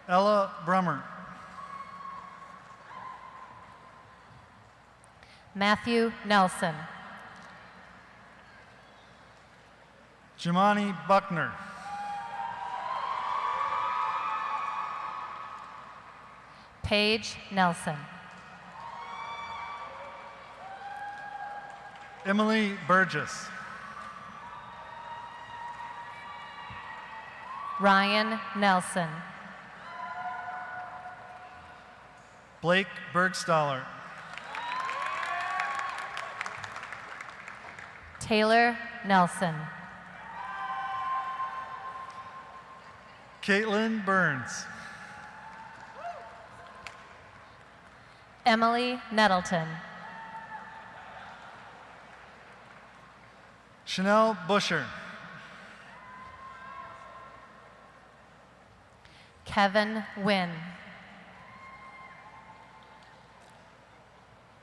Ella Brummer. Matthew Nelson. Jimani Buckner. Paige Nelson. Emily Burgess. Ryan Nelson. Blake Bergstaller. Taylor Nelson. Caitlin Burns. Emily Nettleton. Chanel Busher. Kevin Wynn.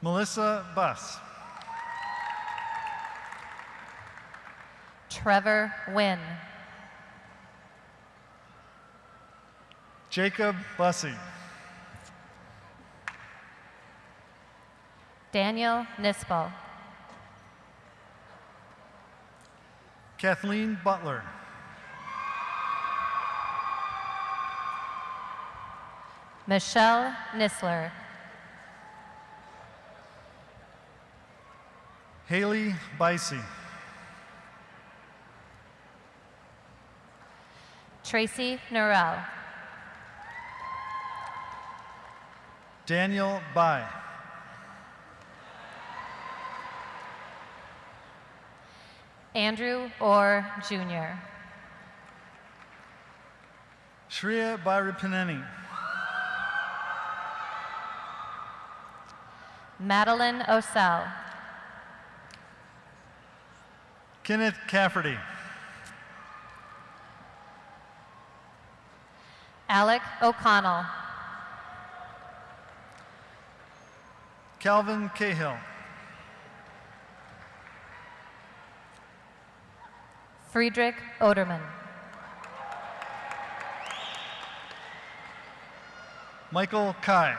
Melissa Buss. Trevor Wynn. Jacob Bussey. Daniel Nispel. Kathleen Butler. Michelle Nisler. Haley Bicey. Tracy Norrell. Daniel Bai. Andrew Orr Jr. Shreya Bhairapineni. Madeline Osell. Kenneth Cafferty. Alec O'Connell. Calvin Cahill. Friedrich Oderman. Michael Kai.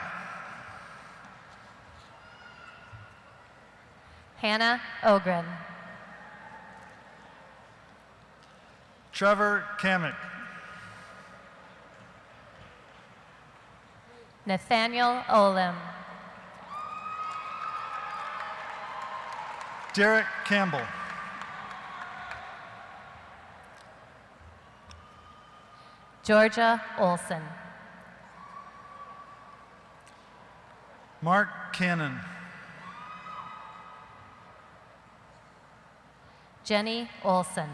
Hannah Ogren. Trevor Kamek. Nathaniel Olim. Derek Campbell. Georgia Olson. Mark Cannon. Jenny Olson.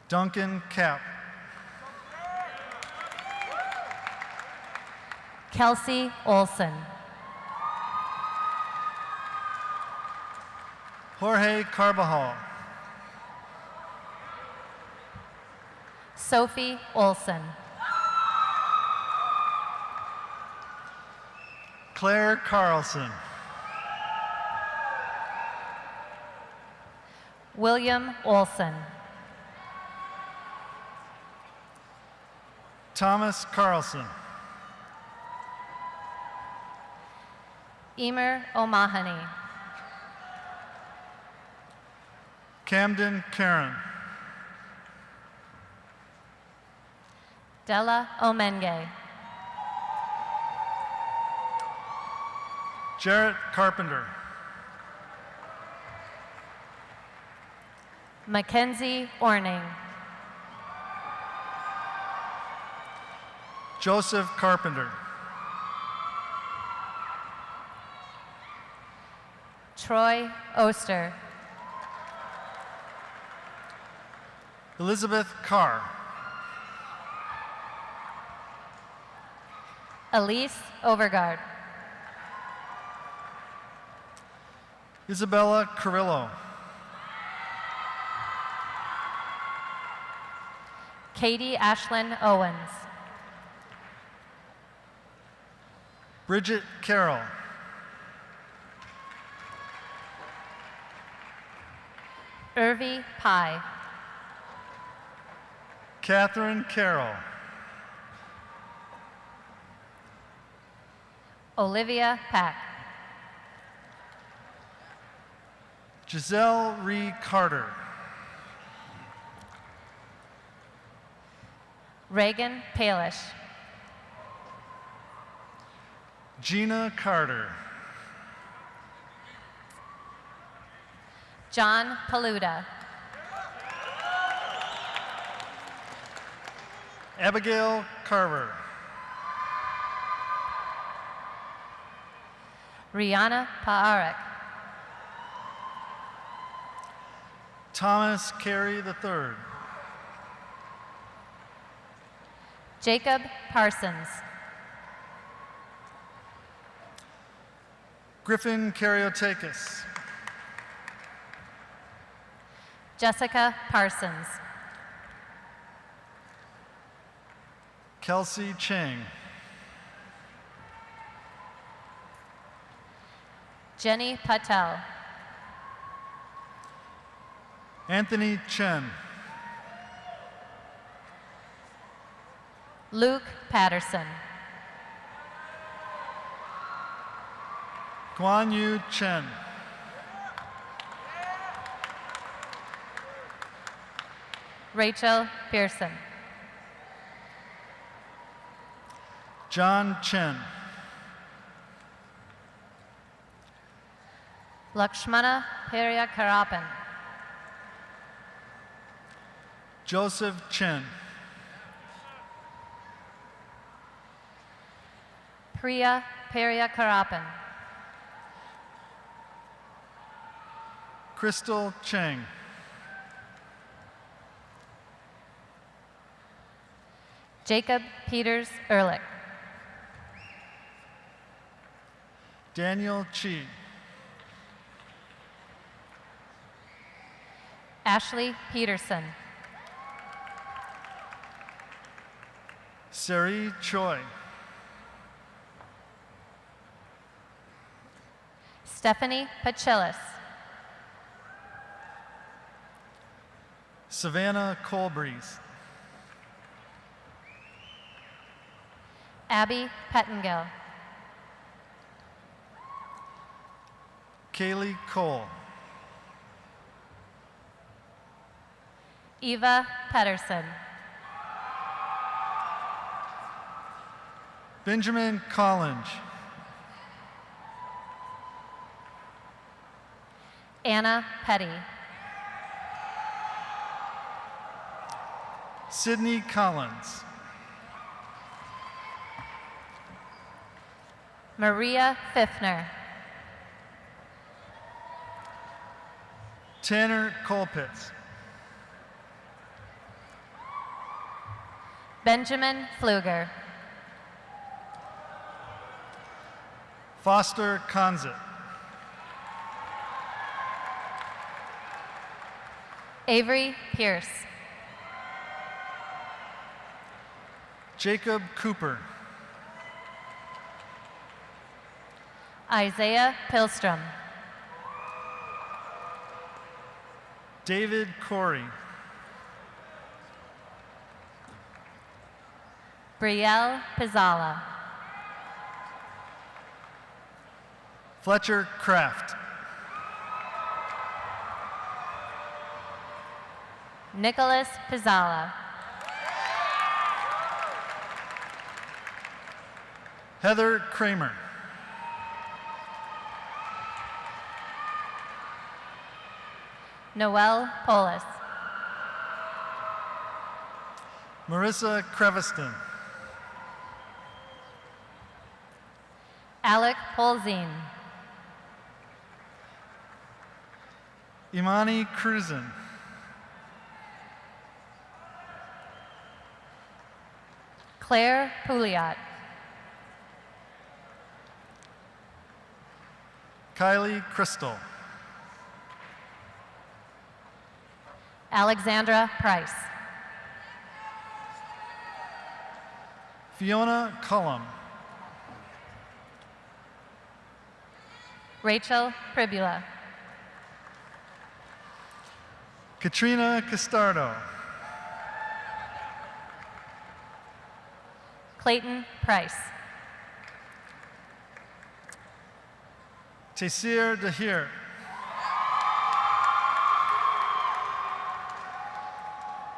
Duncan Kapp. Kelsey Olson. Jorge Carbajal. Sophie Olson. Claire Carlson. William Olson. Thomas Carlson. Emer O'Mahony. Camden Karen. Della Omenge. Jarrett Carpenter. Mackenzie Orning. Joseph Carpenter. Troy Oster. Elizabeth Carr. Elise Overgard. Isabella Carrillo. Katie Ashlyn Owens. Bridget Carroll. Irvi Pai. Catherine Carroll. Olivia Pack. Giselle Ree Carter. Reagan Palish. Gina Carter. John Paluda. Abigail Carver. Rihanna Paarek. Thomas Carey III. Jacob Parsons. Griffin Karyotakis. Jessica Parsons. Kelsey Chang. Jenny Patel. Anthony Chen. Luke Patterson. Guan Yu Chen. Rachel Pearson. John Chen. Lakshmana Periyakarapan. Joseph Chen. Priya Periyakarapan. Crystal Cheng. Jacob Peters Ehrlich. Daniel Chi. Ashley Peterson. Seri Choi. Stephanie Pachillis. Savannah Colbreeze. Abby Pettengill. Kaylee Cole. Eva Pettersen. Benjamin Collins. Anna Petty. Sydney Collins. Maria Pfiffner. Tanner Colpitz. Benjamin Pfluger. Foster Conzit. Avery Pierce. Jacob Cooper. Isaiah Pilstrom. David Corey. Brielle Pizzala. Fletcher Kraft. Nicholas Pizzala. Heather Kramer. Noelle Polis. Marissa Creviston. Alec Polzine. Imani Cruzen. Claire Pouliot. Kylie Crystal. Alexandra Price. Fiona Cullum. Rachel Pribula. Katrina Castardo. Clayton Price. Taysir Dahir.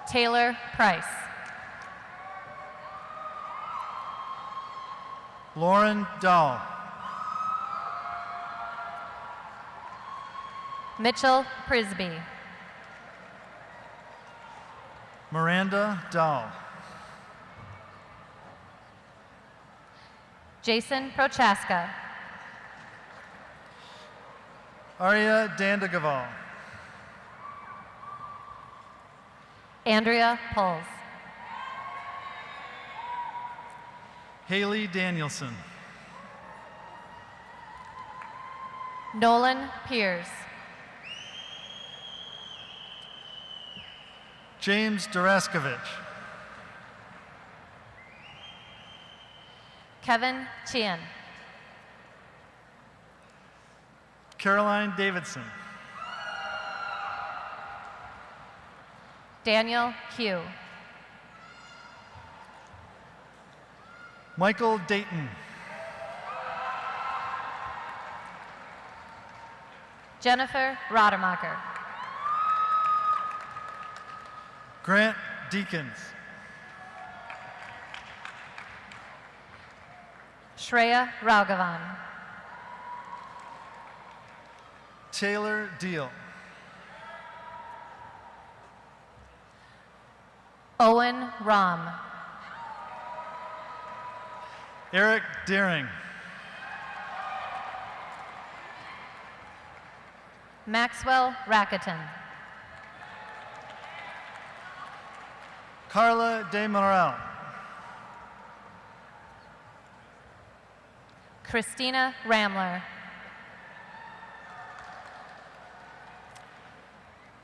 Taylor Price. Lauren Dahl. Mitchell Prisby. Miranda Dahl. Jason Prochaska. Arya Dandagaval. Andrea Poles. Haley Danielson. Nolan Pierce. James Daraskovich. Kevin Chien. Caroline Davidson. Daniel Hugh. Michael Dayton. Jennifer Rodemacher. Grant Deakins. Shreya Raghavan. Taylor Deal. Owen Rom. Eric Deering. Maxwell Rakuten. Carla De Morel. Christina Ramler.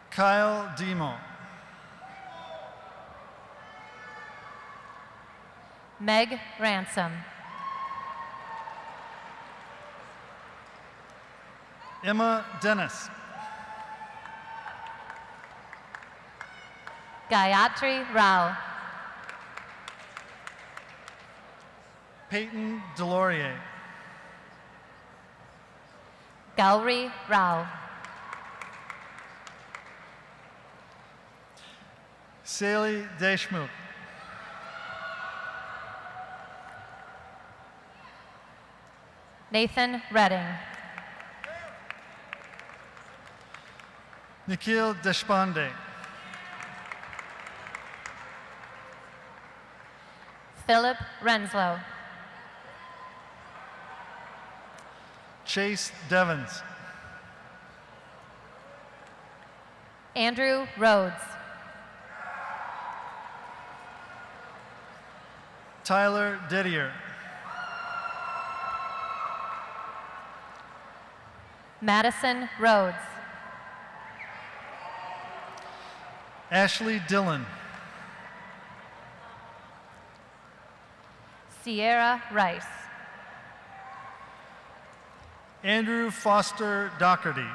Kyle Demo. Meg Ransom. Emma Dennis. Gayatri Rao. Peyton Delorier. Gauri Rao. Sally Deshmukh. Nathan Redding. Nikhil Deshpande. Philip Renslow. Chase Devons. Andrew Rhodes. Tyler Didier. Madison Rhodes. Ashley Dillon. Sierra Rice. Andrew Foster Doherty.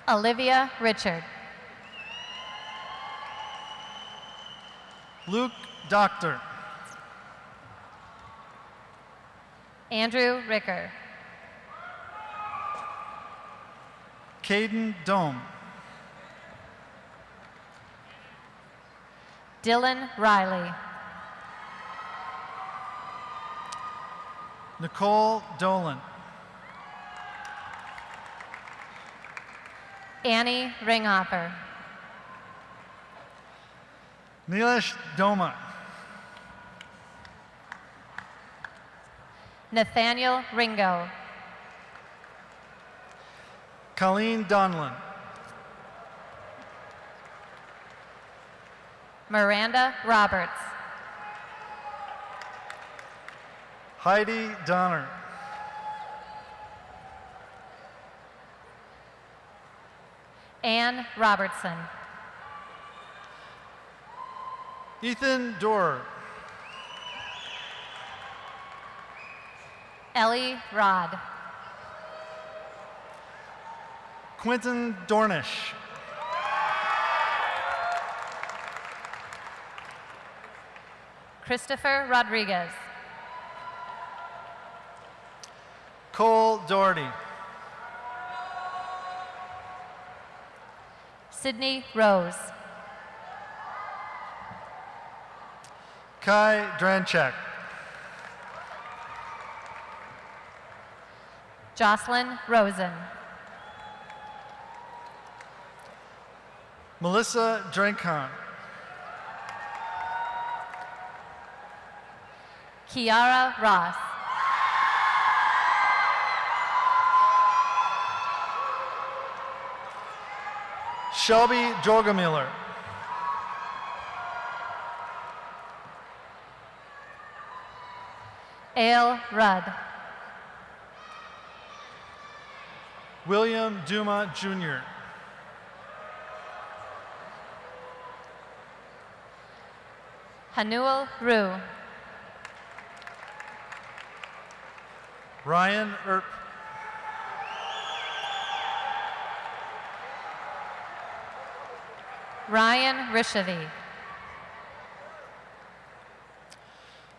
Olivia Richard. Luke Doctor. Andrew Ricker. Caden Dome. Dylan Riley. Nicole Dolan. Annie Ringhofer. Nilesh Doma. Nathaniel Ringo. Colleen Donlin. Miranda Roberts. Heidi Donner. Anne Robertson. Ethan Dorr. Ellie Rod. Quentin Dornish. Christopher Rodriguez. Cole Doherty. Sydney Rose. Kai Dranchek. Jocelyn Rosen. Melissa Drinkhahn. Kiara Ross. Shelby Jorgamiller. Ale Rudd. William Duma Jr. Hanuel Rue. Ryan Earp. Ryan Rishavy.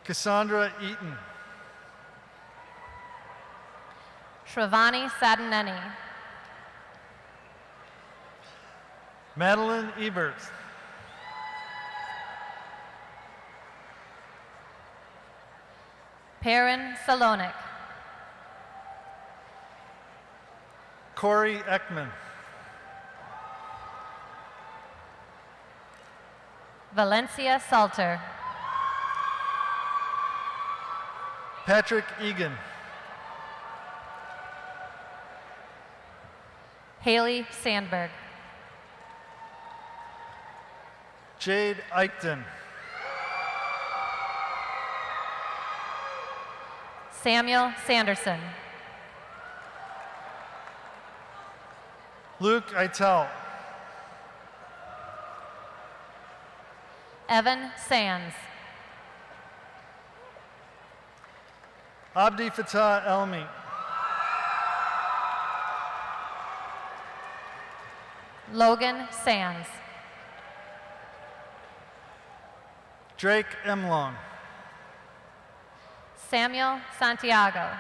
Cassandra Eaton. Shravani Sadaneni. Madeline Ebert. Perrin Salonik. Corey Ekman. Valencia Salter. Patrick Egan. Haley Sandberg. Jade Eichten. Samuel Sanderson. Luke Eitel. Evan Sands. Abdi Fatah Elmi. Logan Sands. Drake Emlong. Samuel Santiago.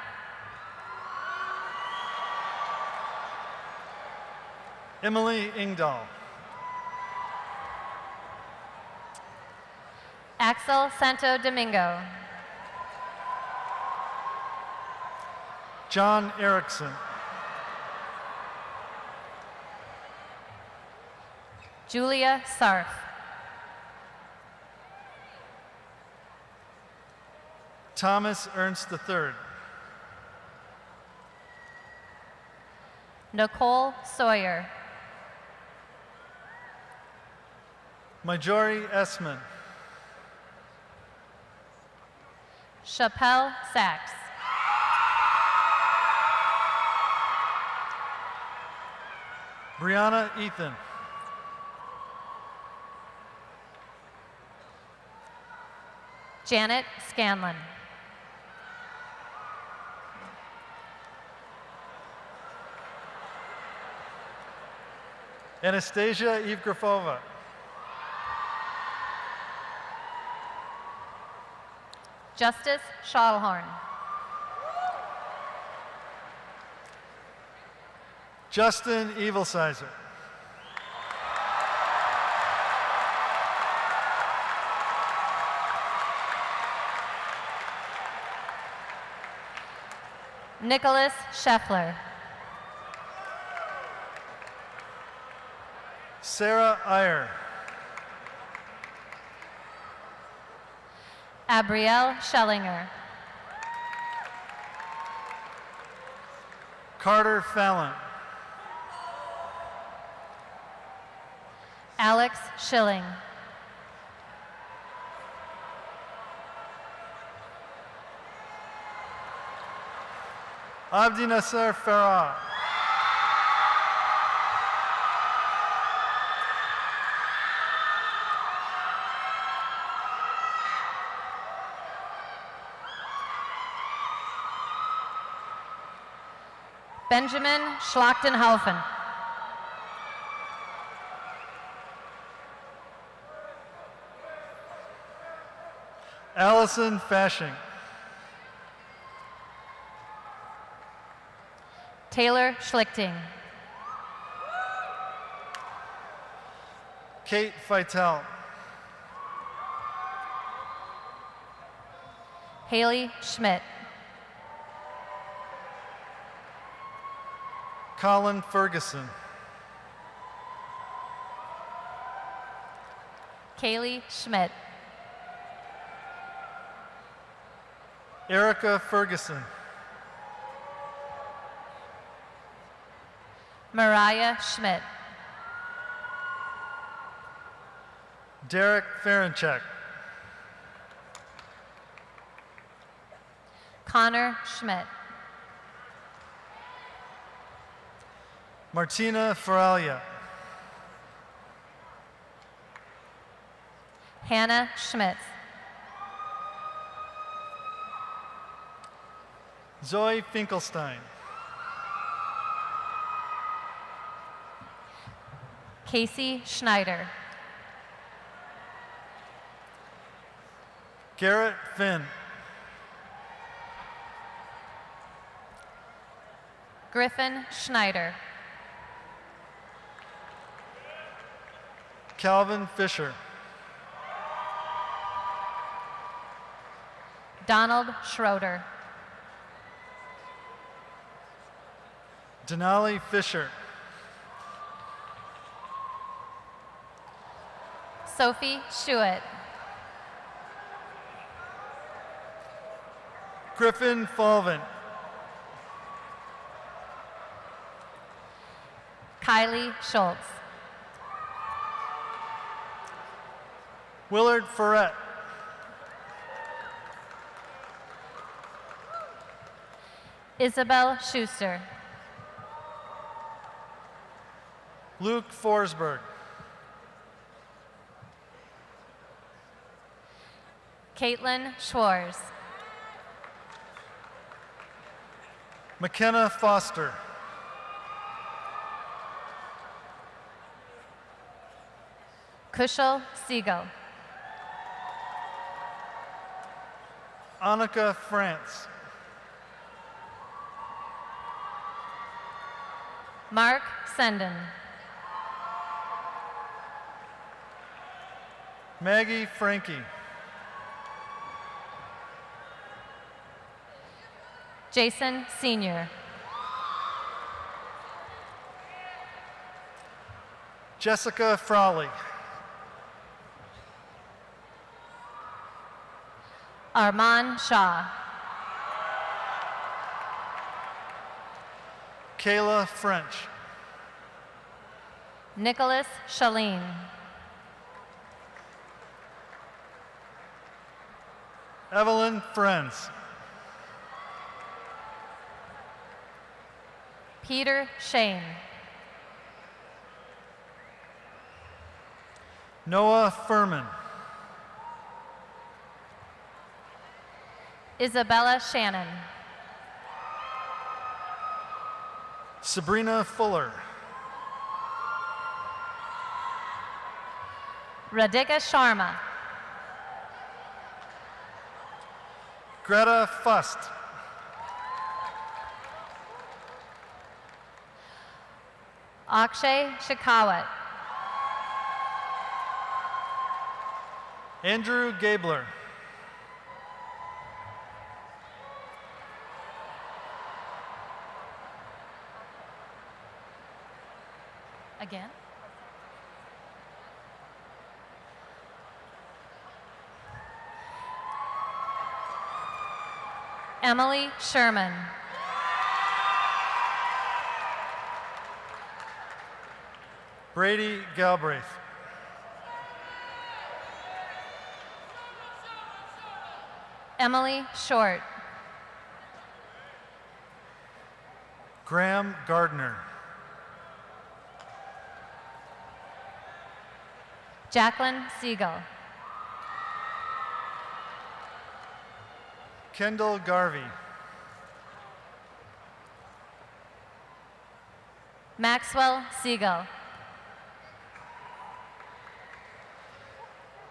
Emily Ingdahl. Axel Santo Domingo. John Erickson. Julia Sarf. Thomas Ernst III. Nicole Sawyer. Majori Esman. Chappelle Sachs. Brianna Ethan. Janet Scanlon. Anastasia Evgrafova. Justice Schallhorn. Justin Evilsizer. Nicholas Scheffler. Sarah Iyer. Abrielle Schellinger. Carter Fallon. Alex Schilling. Abdi Nasser Farah. Benjamin Schlachtenhaufen. Allison Fashing. Taylor Schlichting. Kate Feitel. Haley Schmidt. Colin Ferguson. Kaylee Schmidt. Erica Ferguson. Mariah Schmidt. Derek Ferenchek. Connor Schmidt. Martina Feralia. Hannah Schmitz. Zoe Finkelstein. Casey Schneider. Garrett Finn. Griffin Schneider. Calvin Fisher. Donald Schroeder. Denali Fisher. Sophie Schuett. Griffin Falvin. Kylie Schultz. Willard Ferret. Isabel Schuster. Luke Forsberg. Caitlin Schwartz. McKenna Foster. Kushal Siegel. Annika France. Mark Senden. Maggie Frankie. Jason Sr. Jessica Frawley. Armand Shaw. Kayla French. Nicholas Shaleen. Evelyn Friends. Peter Shane. Noah Furman. Isabella Shannon. Sabrina Fuller. Radhika Sharma. Greta Fust. Akshay Shekhawat. Andrew Gabler. Again. Emily Sherman. Brady Galbraith. Emily Short. Graham Gardner. Jacqueline Siegel. Kendall Garvey. Maxwell Siegel.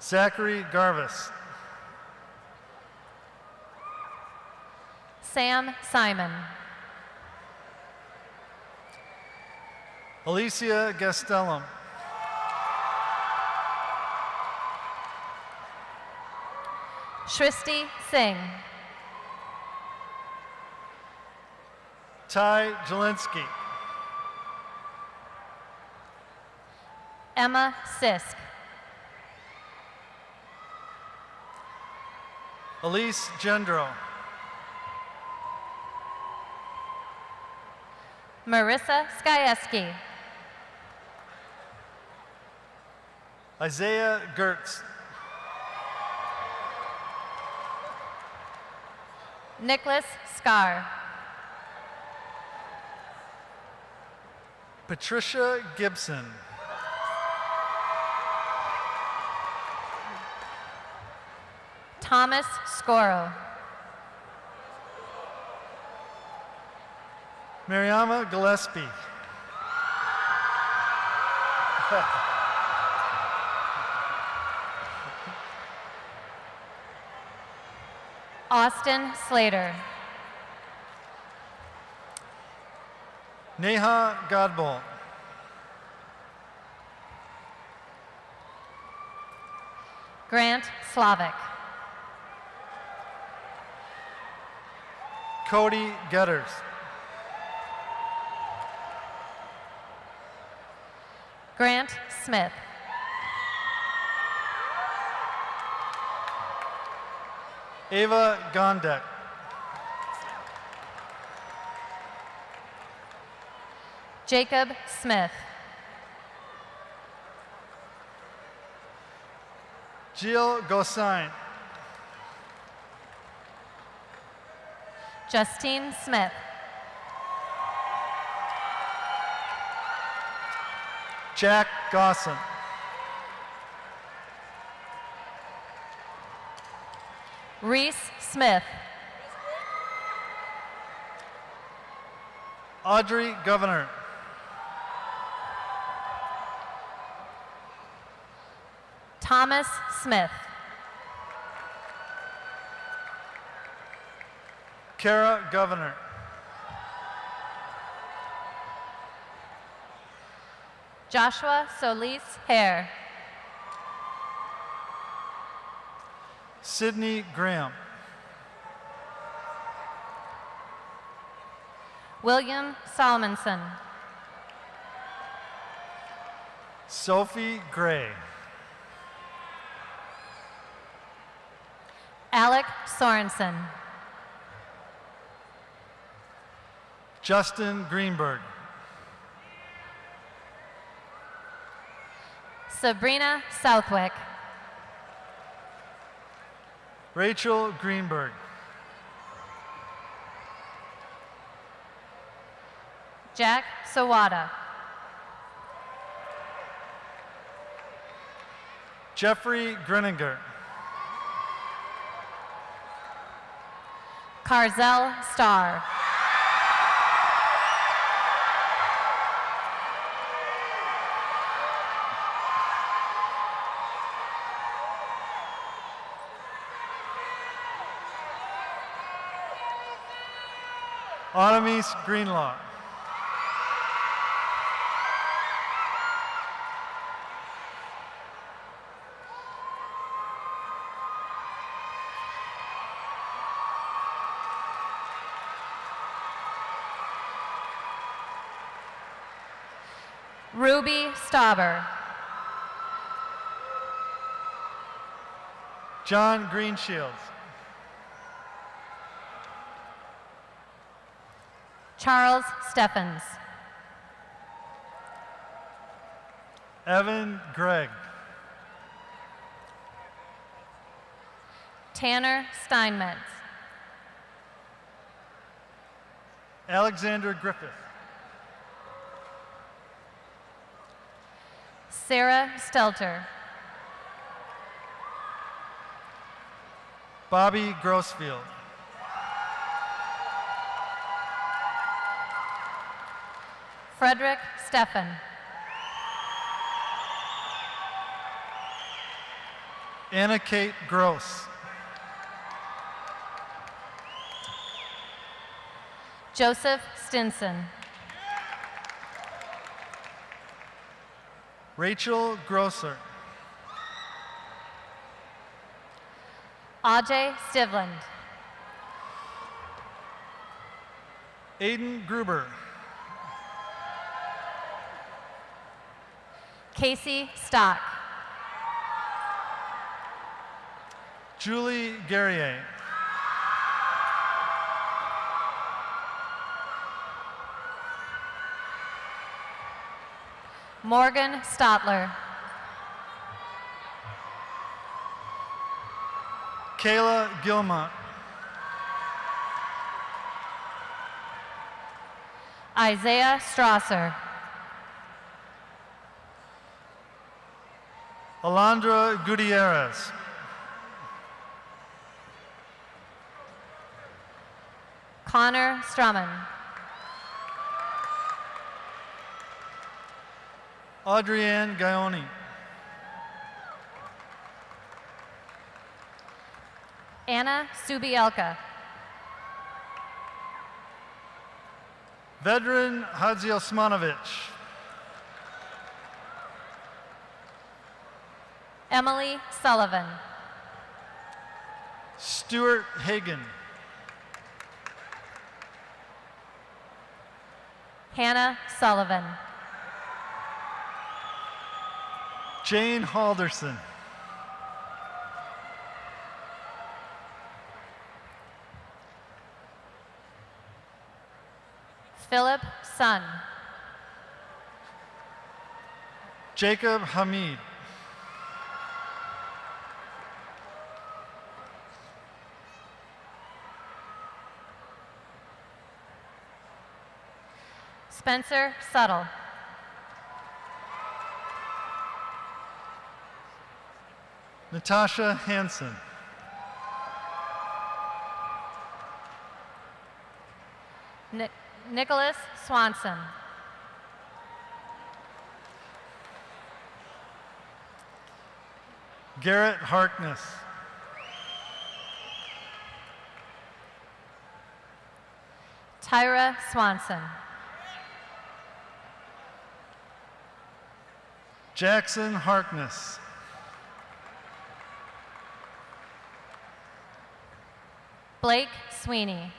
Zachary Garvis. Sam Simon. Alicia Gastelum. Shristi Singh. Ty Jelinski. Emma Sisk. Elise Gendro. Marissa Skieski. Isaiah Gertz. Nicholas Scar. Patricia Gibson. Thomas Scoro. Mariama Gillespie. Austin Slater. Neha Godbolt. Grant Slavic. Cody Getters. Grant Smith. Ava Gondek. Jacob Smith. Jill Gosain. Justine Smith. Jack Gosson. Reese Smith. Audrey Governor. Thomas Smith. Kara Governor. Joshua Solis Hare. Sydney Graham. William Salmonson. Sophie Gray. Alec Sorensen. Justin Greenberg. Sabrina Southwick. Rachel Greenberg. Jack Sawada. Jeffrey Greninger. Carzel Starr. Autumnise Greenlaw. Ruby Stauber. John Greenshields. Charles Steffens. Evan Gregg. Tanner Steinmetz. Alexander Griffith. Sarah Stelter. Bobby Grossfield. Frederick Steffen. Anna Kate Gross. Joseph Stinson. Rachel Grosser. Ajay Stivland. Aiden Gruber. Casey Stock. Julie Guerrier. Morgan Stotler. Kayla Gilmont. Isaiah Strasser. Alondra Gutierrez. Connor Strumman. Audrienne Gaioni. Anna Subielka. Vedran Hadziosmanovic. Emily Sullivan. Stuart Hagan. Hannah Sullivan. Jane Halderson. Philip Sun. Jacob Hamid. Spencer Suttle. Natasha Hansen. Nicholas Swanson. Garrett Harkness. Tyra Swanson. Jackson Harkness. Blake Sweeney.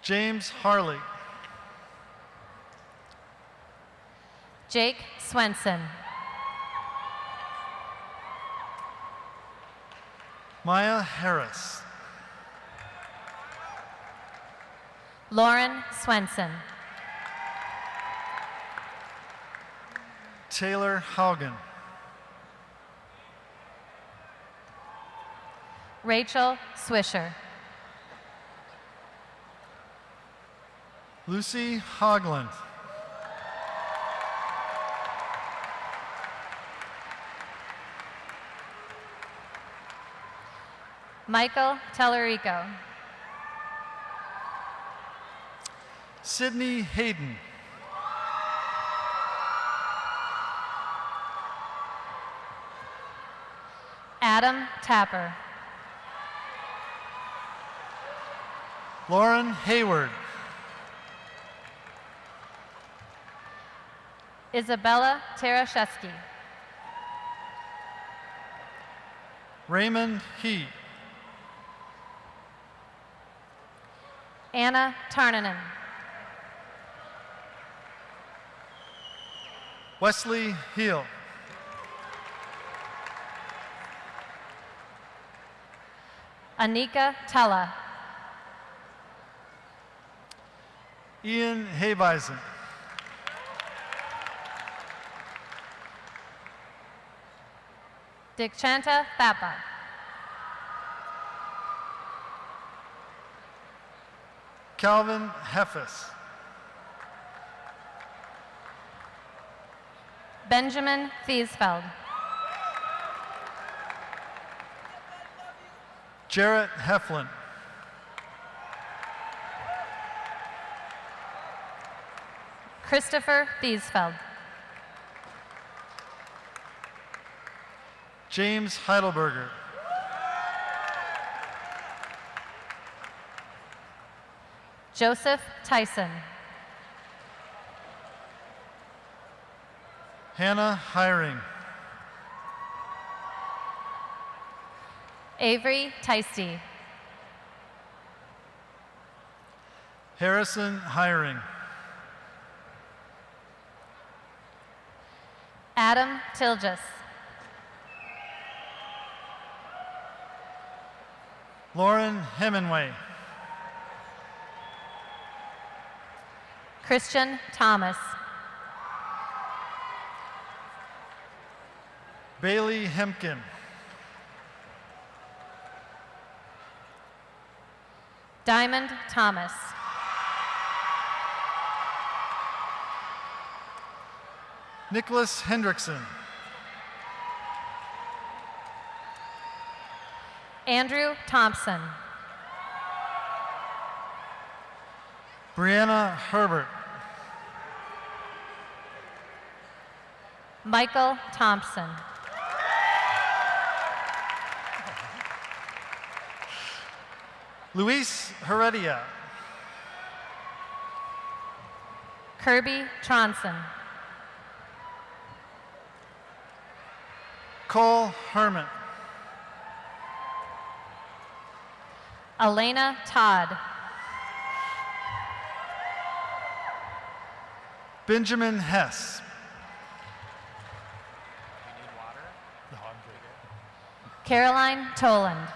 James Harley. Jake Swenson. Maya Harris. Lauren Swenson. Taylor Haugen. Rachel Swisher. Lucy Hogland. Michael Tellerico. Sydney Hayden. Adam Tapper. Lauren Hayward. Isabella Terashevsky. Raymond He. Anna Tarnanen. Wesley Heel. Anika Tella. Ian Haybeisen. Dikchanta Thapa. Calvin Heffes. Benjamin Thiesfeld. Jarrett Heflin. Christopher Thiesfeld. James Heidelberger. Joseph Tyson. Hannah Hiring. Avery Teisty. Harrison Hiring. Adam Tilgis. Lauren Hemingway. Christian Thomas. Bailey Hemken. Diamond Thomas. Nicholas Hendrickson. Andrew Thompson. Brianna Herbert. Michael Thompson. Luis Heredia. Kirby Tronson. Cole Herman. Elena Todd. Benjamin Hess. Caroline Toland.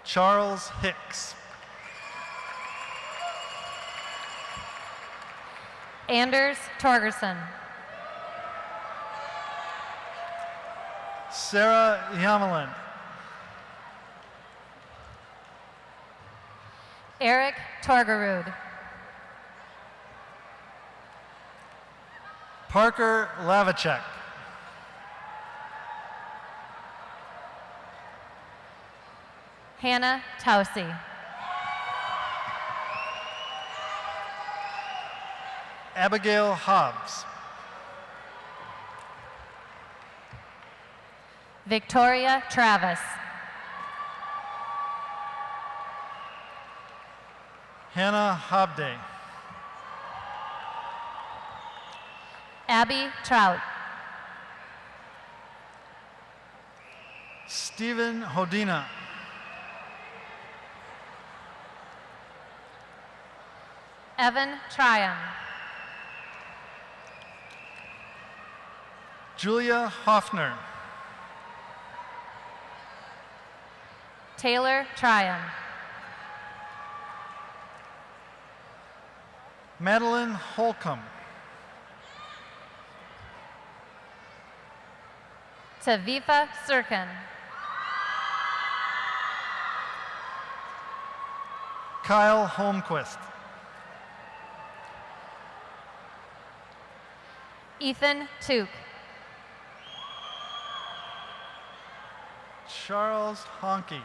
Charles Hicks. Anders Torgerson. Sarah Yamelin. Eric Torgerud. Parker Lavacek. Hannah Tausey. Abigail Hobbs. Victoria Travis. Hannah Hobday. Abby Trout. Stephen Hodina. Evan Tryon. Julia Hoffner. Taylor Tryon. Madeline Holcomb. Tavifa Sirkin. Kyle Holmquist. Ethan Took. Charles Honke.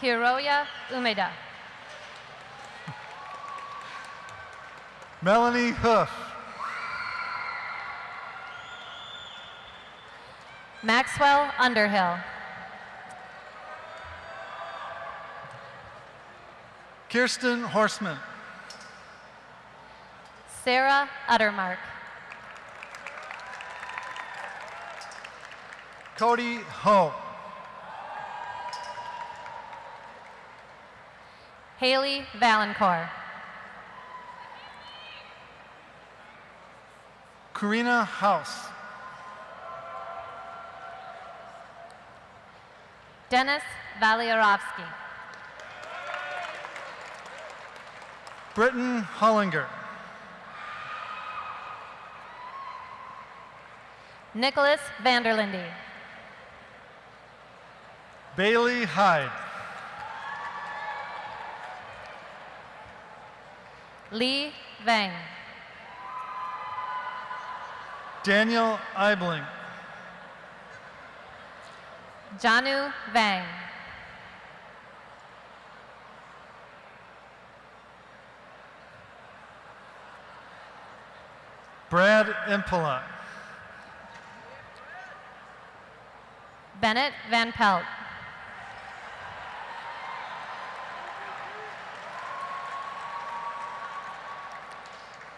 Hiroya Umeda. Melanie Hoof. Maxwell Underhill. Kirsten Horseman. Sarah Uttermark. Cody Ho. Haley Valencourt. Karina House. Dennis Valierovsky. Britton Hollinger. Nicholas Vanderlinde. Bailey Hyde. Lee Vang. Daniel Eibling. Janu Vang. Brad Impala. Bennett Van Pelt.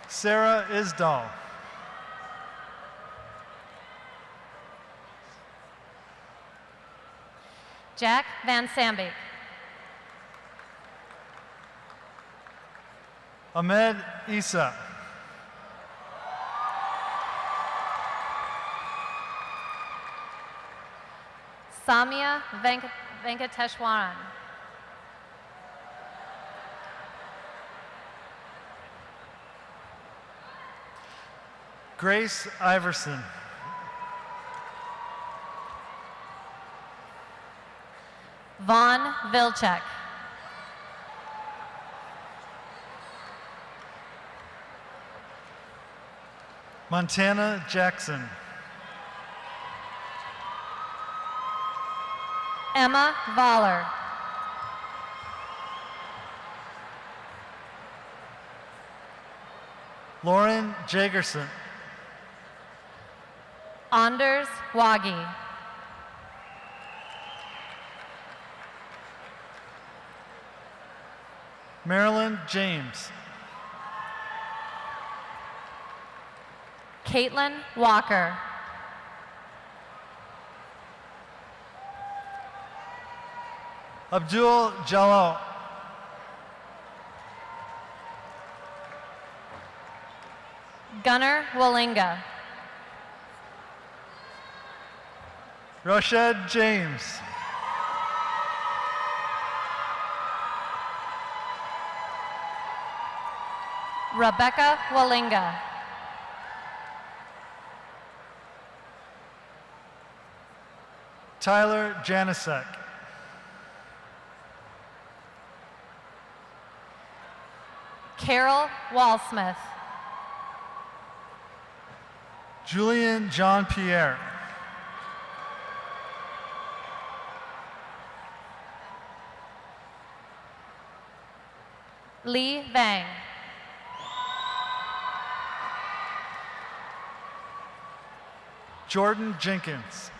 Sarah Isdahl. Jack Van Sambeek. Ahmed Isa. Samia Venkateshwaran. Grace Iverson. Vaughn Vilchek. Montana Jackson. Emma Voller. Lauren Jagerson. Anders Wagi. Marilyn James. Caitlin Walker. Abdul Jalal. Gunnar Wallinga. Roshed James. Rebecca Wallinga. Tyler Janisek. Carol Walsmith. Julian Jean Pierre. Lee Vang. Jordan Jenkins.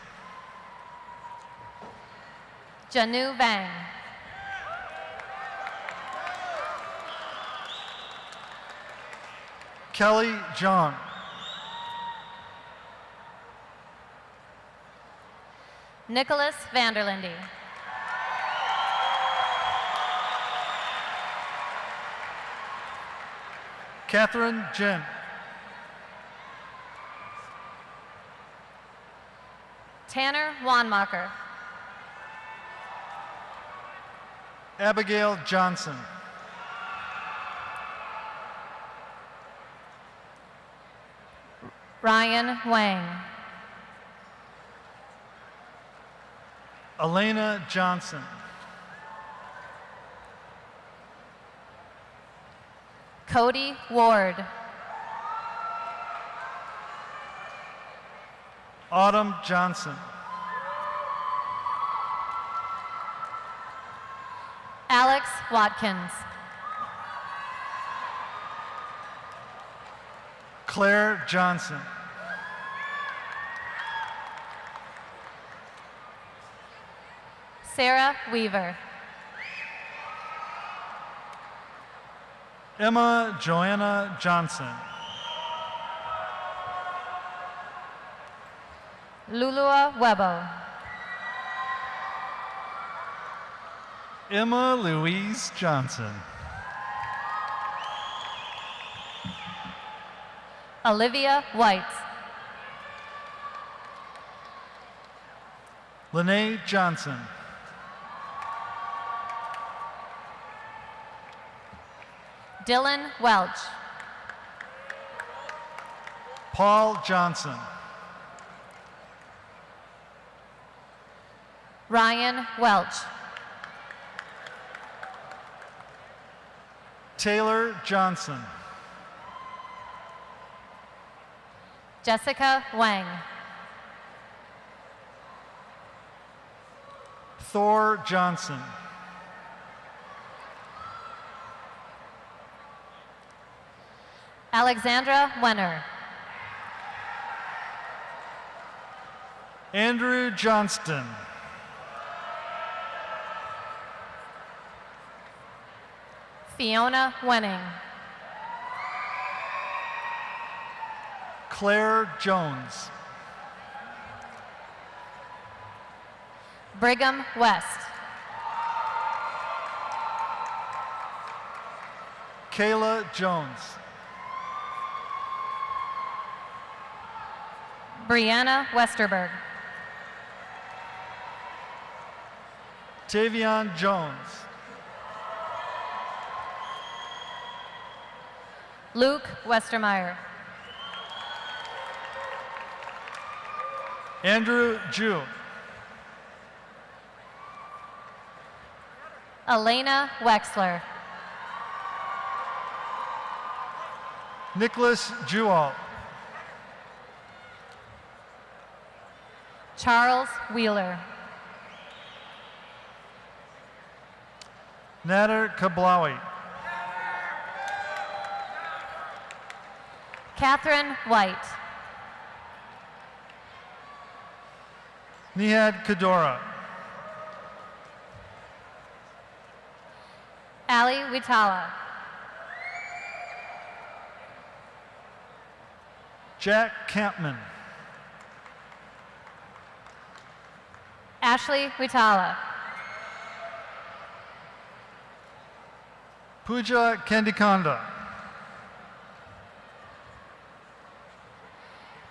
Janu Vang. Kelly John. Nicholas Vanderlinde. Catherine Jen. Tanner Wanmacher. Abigail Johnson. Ryan Wang. Elena Johnson. Cody Ward. Autumn Johnson. Alex Watkins. Claire Johnson. Sarah Weaver. Emma Joanna Johnson. Lulua Webo. Emma Louise Johnson. Olivia White. Lene Johnson. Dylan Welch. Paul Johnson. Ryan Welch. Taylor Johnson. Jessica Wang. Thor Johnson. Alexandra Wenner. Andrew Johnston. Fiona Wenning. Claire Jones. Brigham West. Kayla Jones. Brianna Westerberg. Tavion Jones. Luke Westermeyer. Andrew Jew. Elena Wexler. Nicholas Jewell. Charles Wheeler. Nader Kablawi. Catherine White. Nihad Kadora. Ali Witala. Jack Campman. Ashley Witala. Pooja Kandikonda.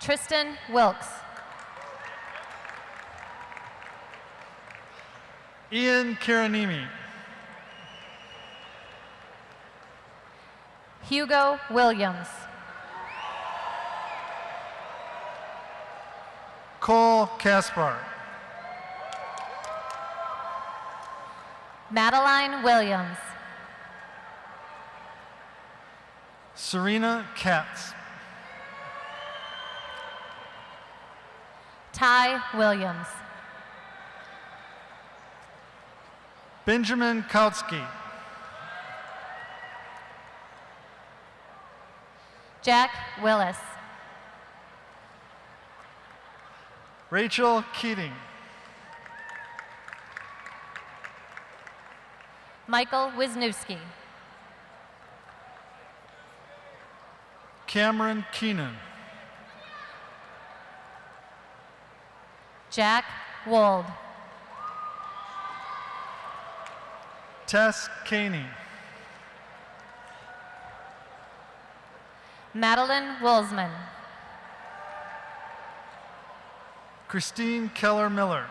Tristan Wilkes. Ian Karanimi. Hugo Williams. Cole Kaspar. Madeline Williams. Serena Katz. Ty Williams. Benjamin Kautsky. Jack Willis. Rachel Keating. Michael Wisniewski. Cameron Keenan. Jack Wold. Tess Caney. Madeline Wolsman. Christine Keller Miller.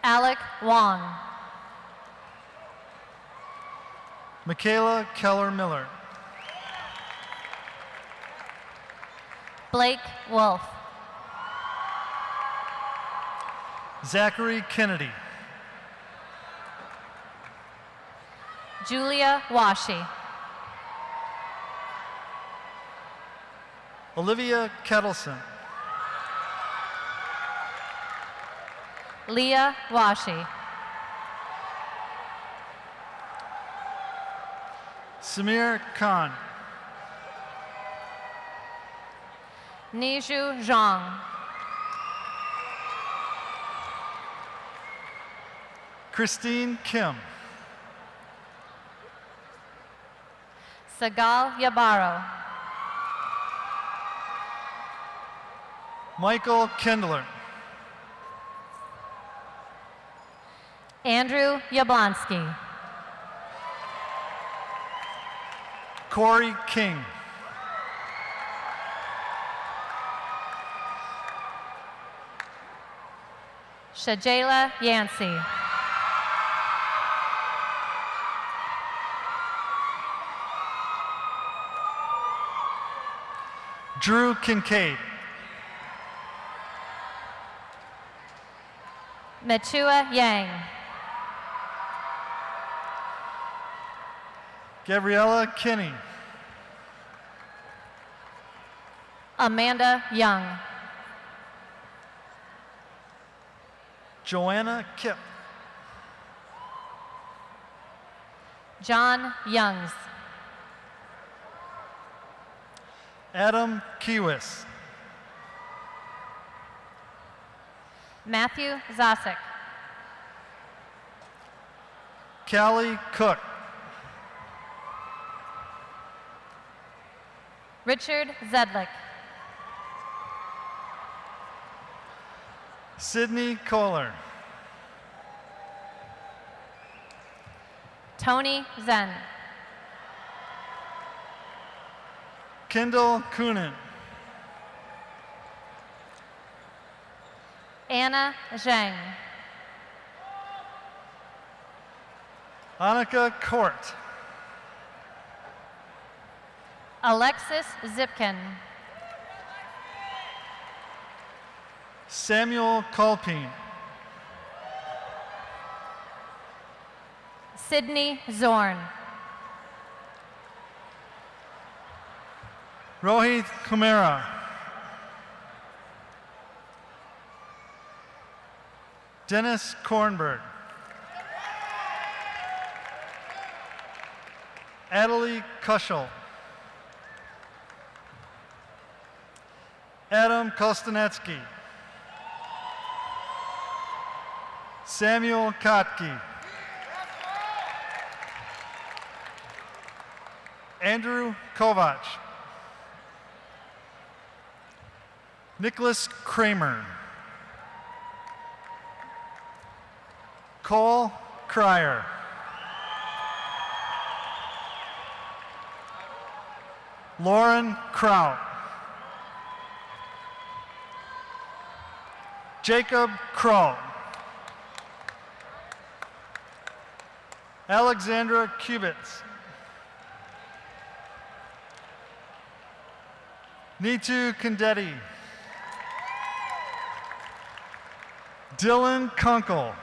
Alec Wong. Michaela Keller Miller. Blake Wolf. Zachary Kennedy. Julia Washi. Olivia Kettleson. Leah Washi. Samir Khan. Niju Zhang. Christine Kim. Sagal Yabaro. Michael Kindler. Andrew Yablonski. Corey King. Shajayla Yancey. Drew Kincaid. Mechua Yang. Gabriella Kinney. Amanda Young. Joanna Kipp. John Youngs. Adam Kiewis. Matthew Zasek. Callie Cook. Richard Zedlick. Sydney Kohler. Tony Zen. Kendall Coonan. Anna Zhang. Annika Court. Alexis Zipkin. Samuel Colpine. Sydney Zorn. Rohit Kumara. Dennis Kornberg. Adelie Kushel. Adam Kostanetsky. Samuel Kotke. Andrew Kovac. Nicholas Kramer. Cole Cryer. Lauren Kraut. Jacob Kroll. Alexandra Kubitz. Nitu Kandetti. Dylan Kunkel.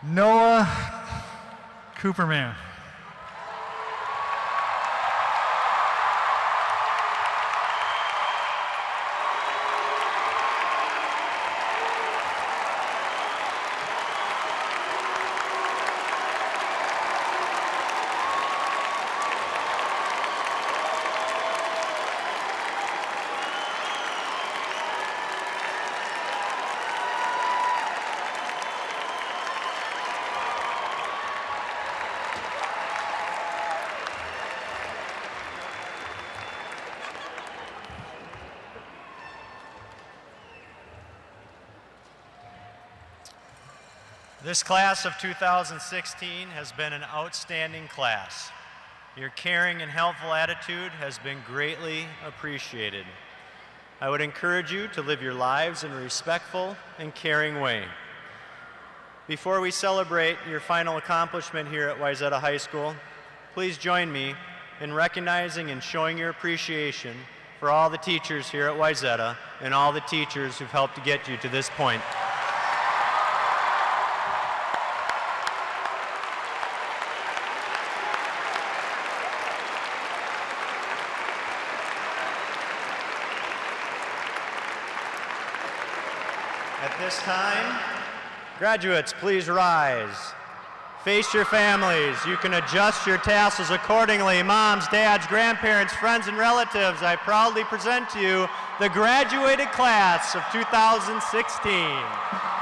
Noah Cooperman. This class of 2016 has been an outstanding class. Your caring and helpful attitude has been greatly appreciated. I would encourage you to live your lives in a respectful and caring way. Before we celebrate your final accomplishment here at Wayzata High School, please join me in recognizing and showing your appreciation for all the teachers here at Wayzata and all the teachers who've helped to get you to this point. At this time, graduates, please rise. Face your families. You can adjust your tassels accordingly. Moms, dads, grandparents, friends, and relatives, I proudly present to you the graduated class of 2016.